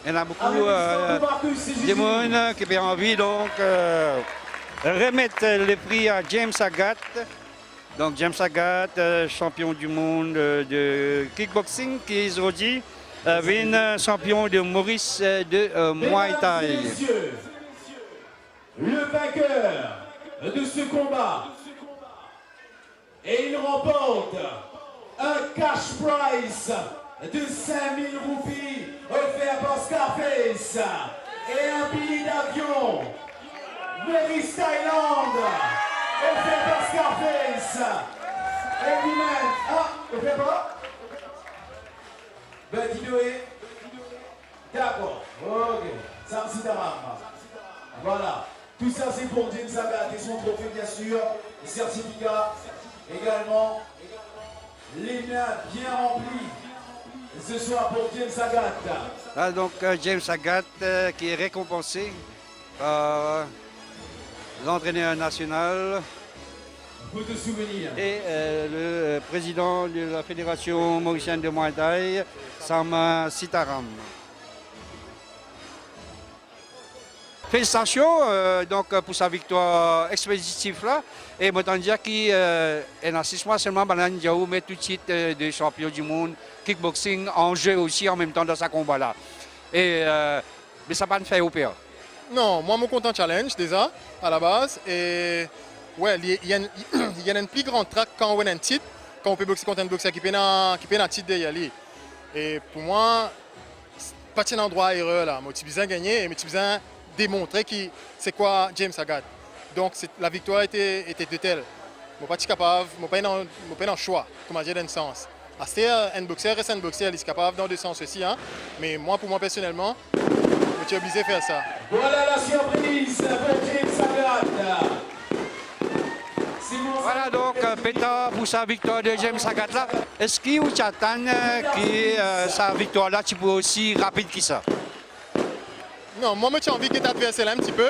Il y en a beaucoup de monde qui ont envie, donc, remettre le prix à James Agathe. Donc James Agathe, champion du monde de kickboxing, qui est aujourd'hui champion de Maurice de Muay Thai. Messieurs, le vainqueur de ce combat, et il remporte un cash prize de 5000 roupies offert par Scarface et un billet d'avion Maurice Thaïlande, offert par Scarface. Et lui-même, offert pas? Betty Noé. D'accord, ok. Samsi Taram. Voilà. Tout ça, c'est pour James Agathe et son trophée, bien sûr. Le certificat également. Les mains bien remplies. Ce soir pour James Agathe. Ah, donc James Agathe qui est récompensé par l'entraîneur national et le président de la Fédération mauricienne de Muay Thai, Sam Sitaram. Félicitations donc, pour sa victoire expéditive là. Et je veux dire qu'il est dans 6 mois seulement, il met tout de suite des champions du monde kickboxing en jeu aussi en même temps dans sa combat là. Et, mais ça va pas faire au pire. Non, moi, je suis content challenge déjà, à la base. Et ouais, il y a un plus grand track quand on a un titre, quand on peut boxer contre un boxeur qui peut un titre derrière lui. Et pour moi, pas un endroit à erreur là. Moi, j'ai besoin de gagner et j'ai besoin de démontrer qui c'est quoi James Agathe. Donc la victoire était de telle. Je ne suis pas capable, je ne suis pas dans le choix, comment dire, dans un sens. C'est un boxeur reste un boxeur, il est capable dans deux sens aussi. Hein. Mais moi, pour moi personnellement, je suis obligé de faire ça. Voilà la surprise pour James Agathe. Voilà donc Pétard pour sa victoire de James Agathe là. Est-ce qu'il y a que sa victoire là, tu peux aussi rapide que ça? Non, moi j'ai envie de t'adversaire un petit peu.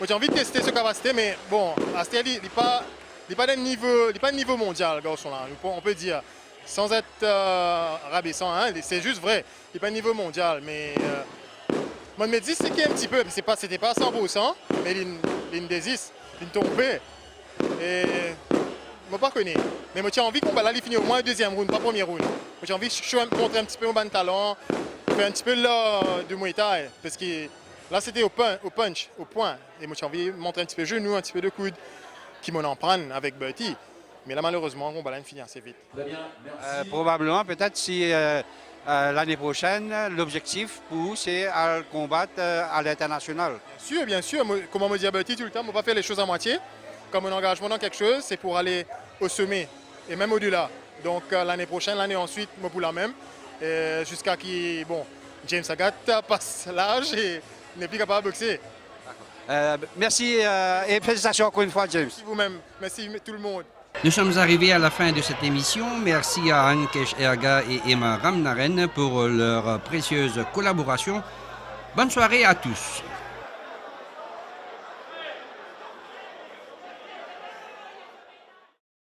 J'ai envie de tester ce capacité, mais bon, Astel il n'est pas d'un niveau mondial, garçon là. On peut dire, sans être rabaissant, hein, c'est juste vrai. Il n'est pas de niveau mondial, mais moi je me dis c'est qu'il y a un petit peu, c'était pas 100%, mais il désiste, il tombait. Et je ne pas connais. Mais j'ai envie qu'on là, il finit au moins le deuxième round, pas le premier round. J'ai envie de montrer un petit peu mon bon talent, faire un petit peu de Muay Thai, parce que là c'était au punch, au point. Et moi j'ai envie de montrer un petit peu de genou, un petit peu de coude, qui m'en en prennent avec Bertie. Mais là malheureusement, on va finir assez vite. Probablement, peut-être si l'année prochaine, l'objectif pour c'est à le combattre à l'international. Bien sûr. Comme on me dit à Bertie tout le temps, on ne va pas faire les choses à moitié. Comme un engagement dans quelque chose, c'est pour aller au sommet et même au-delà. Donc l'année prochaine, l'année ensuite, moi pour la même. Jusqu'à qui, bon, James Agathe passe l'âge et n'est plus capable de boxer. Merci et félicitations encore une fois, James. Merci vous-même, merci tout le monde. Nous sommes arrivés à la fin de cette émission. Merci à Ankesh Erga et Emma Ramnaren pour leur précieuse collaboration. Bonne soirée à tous.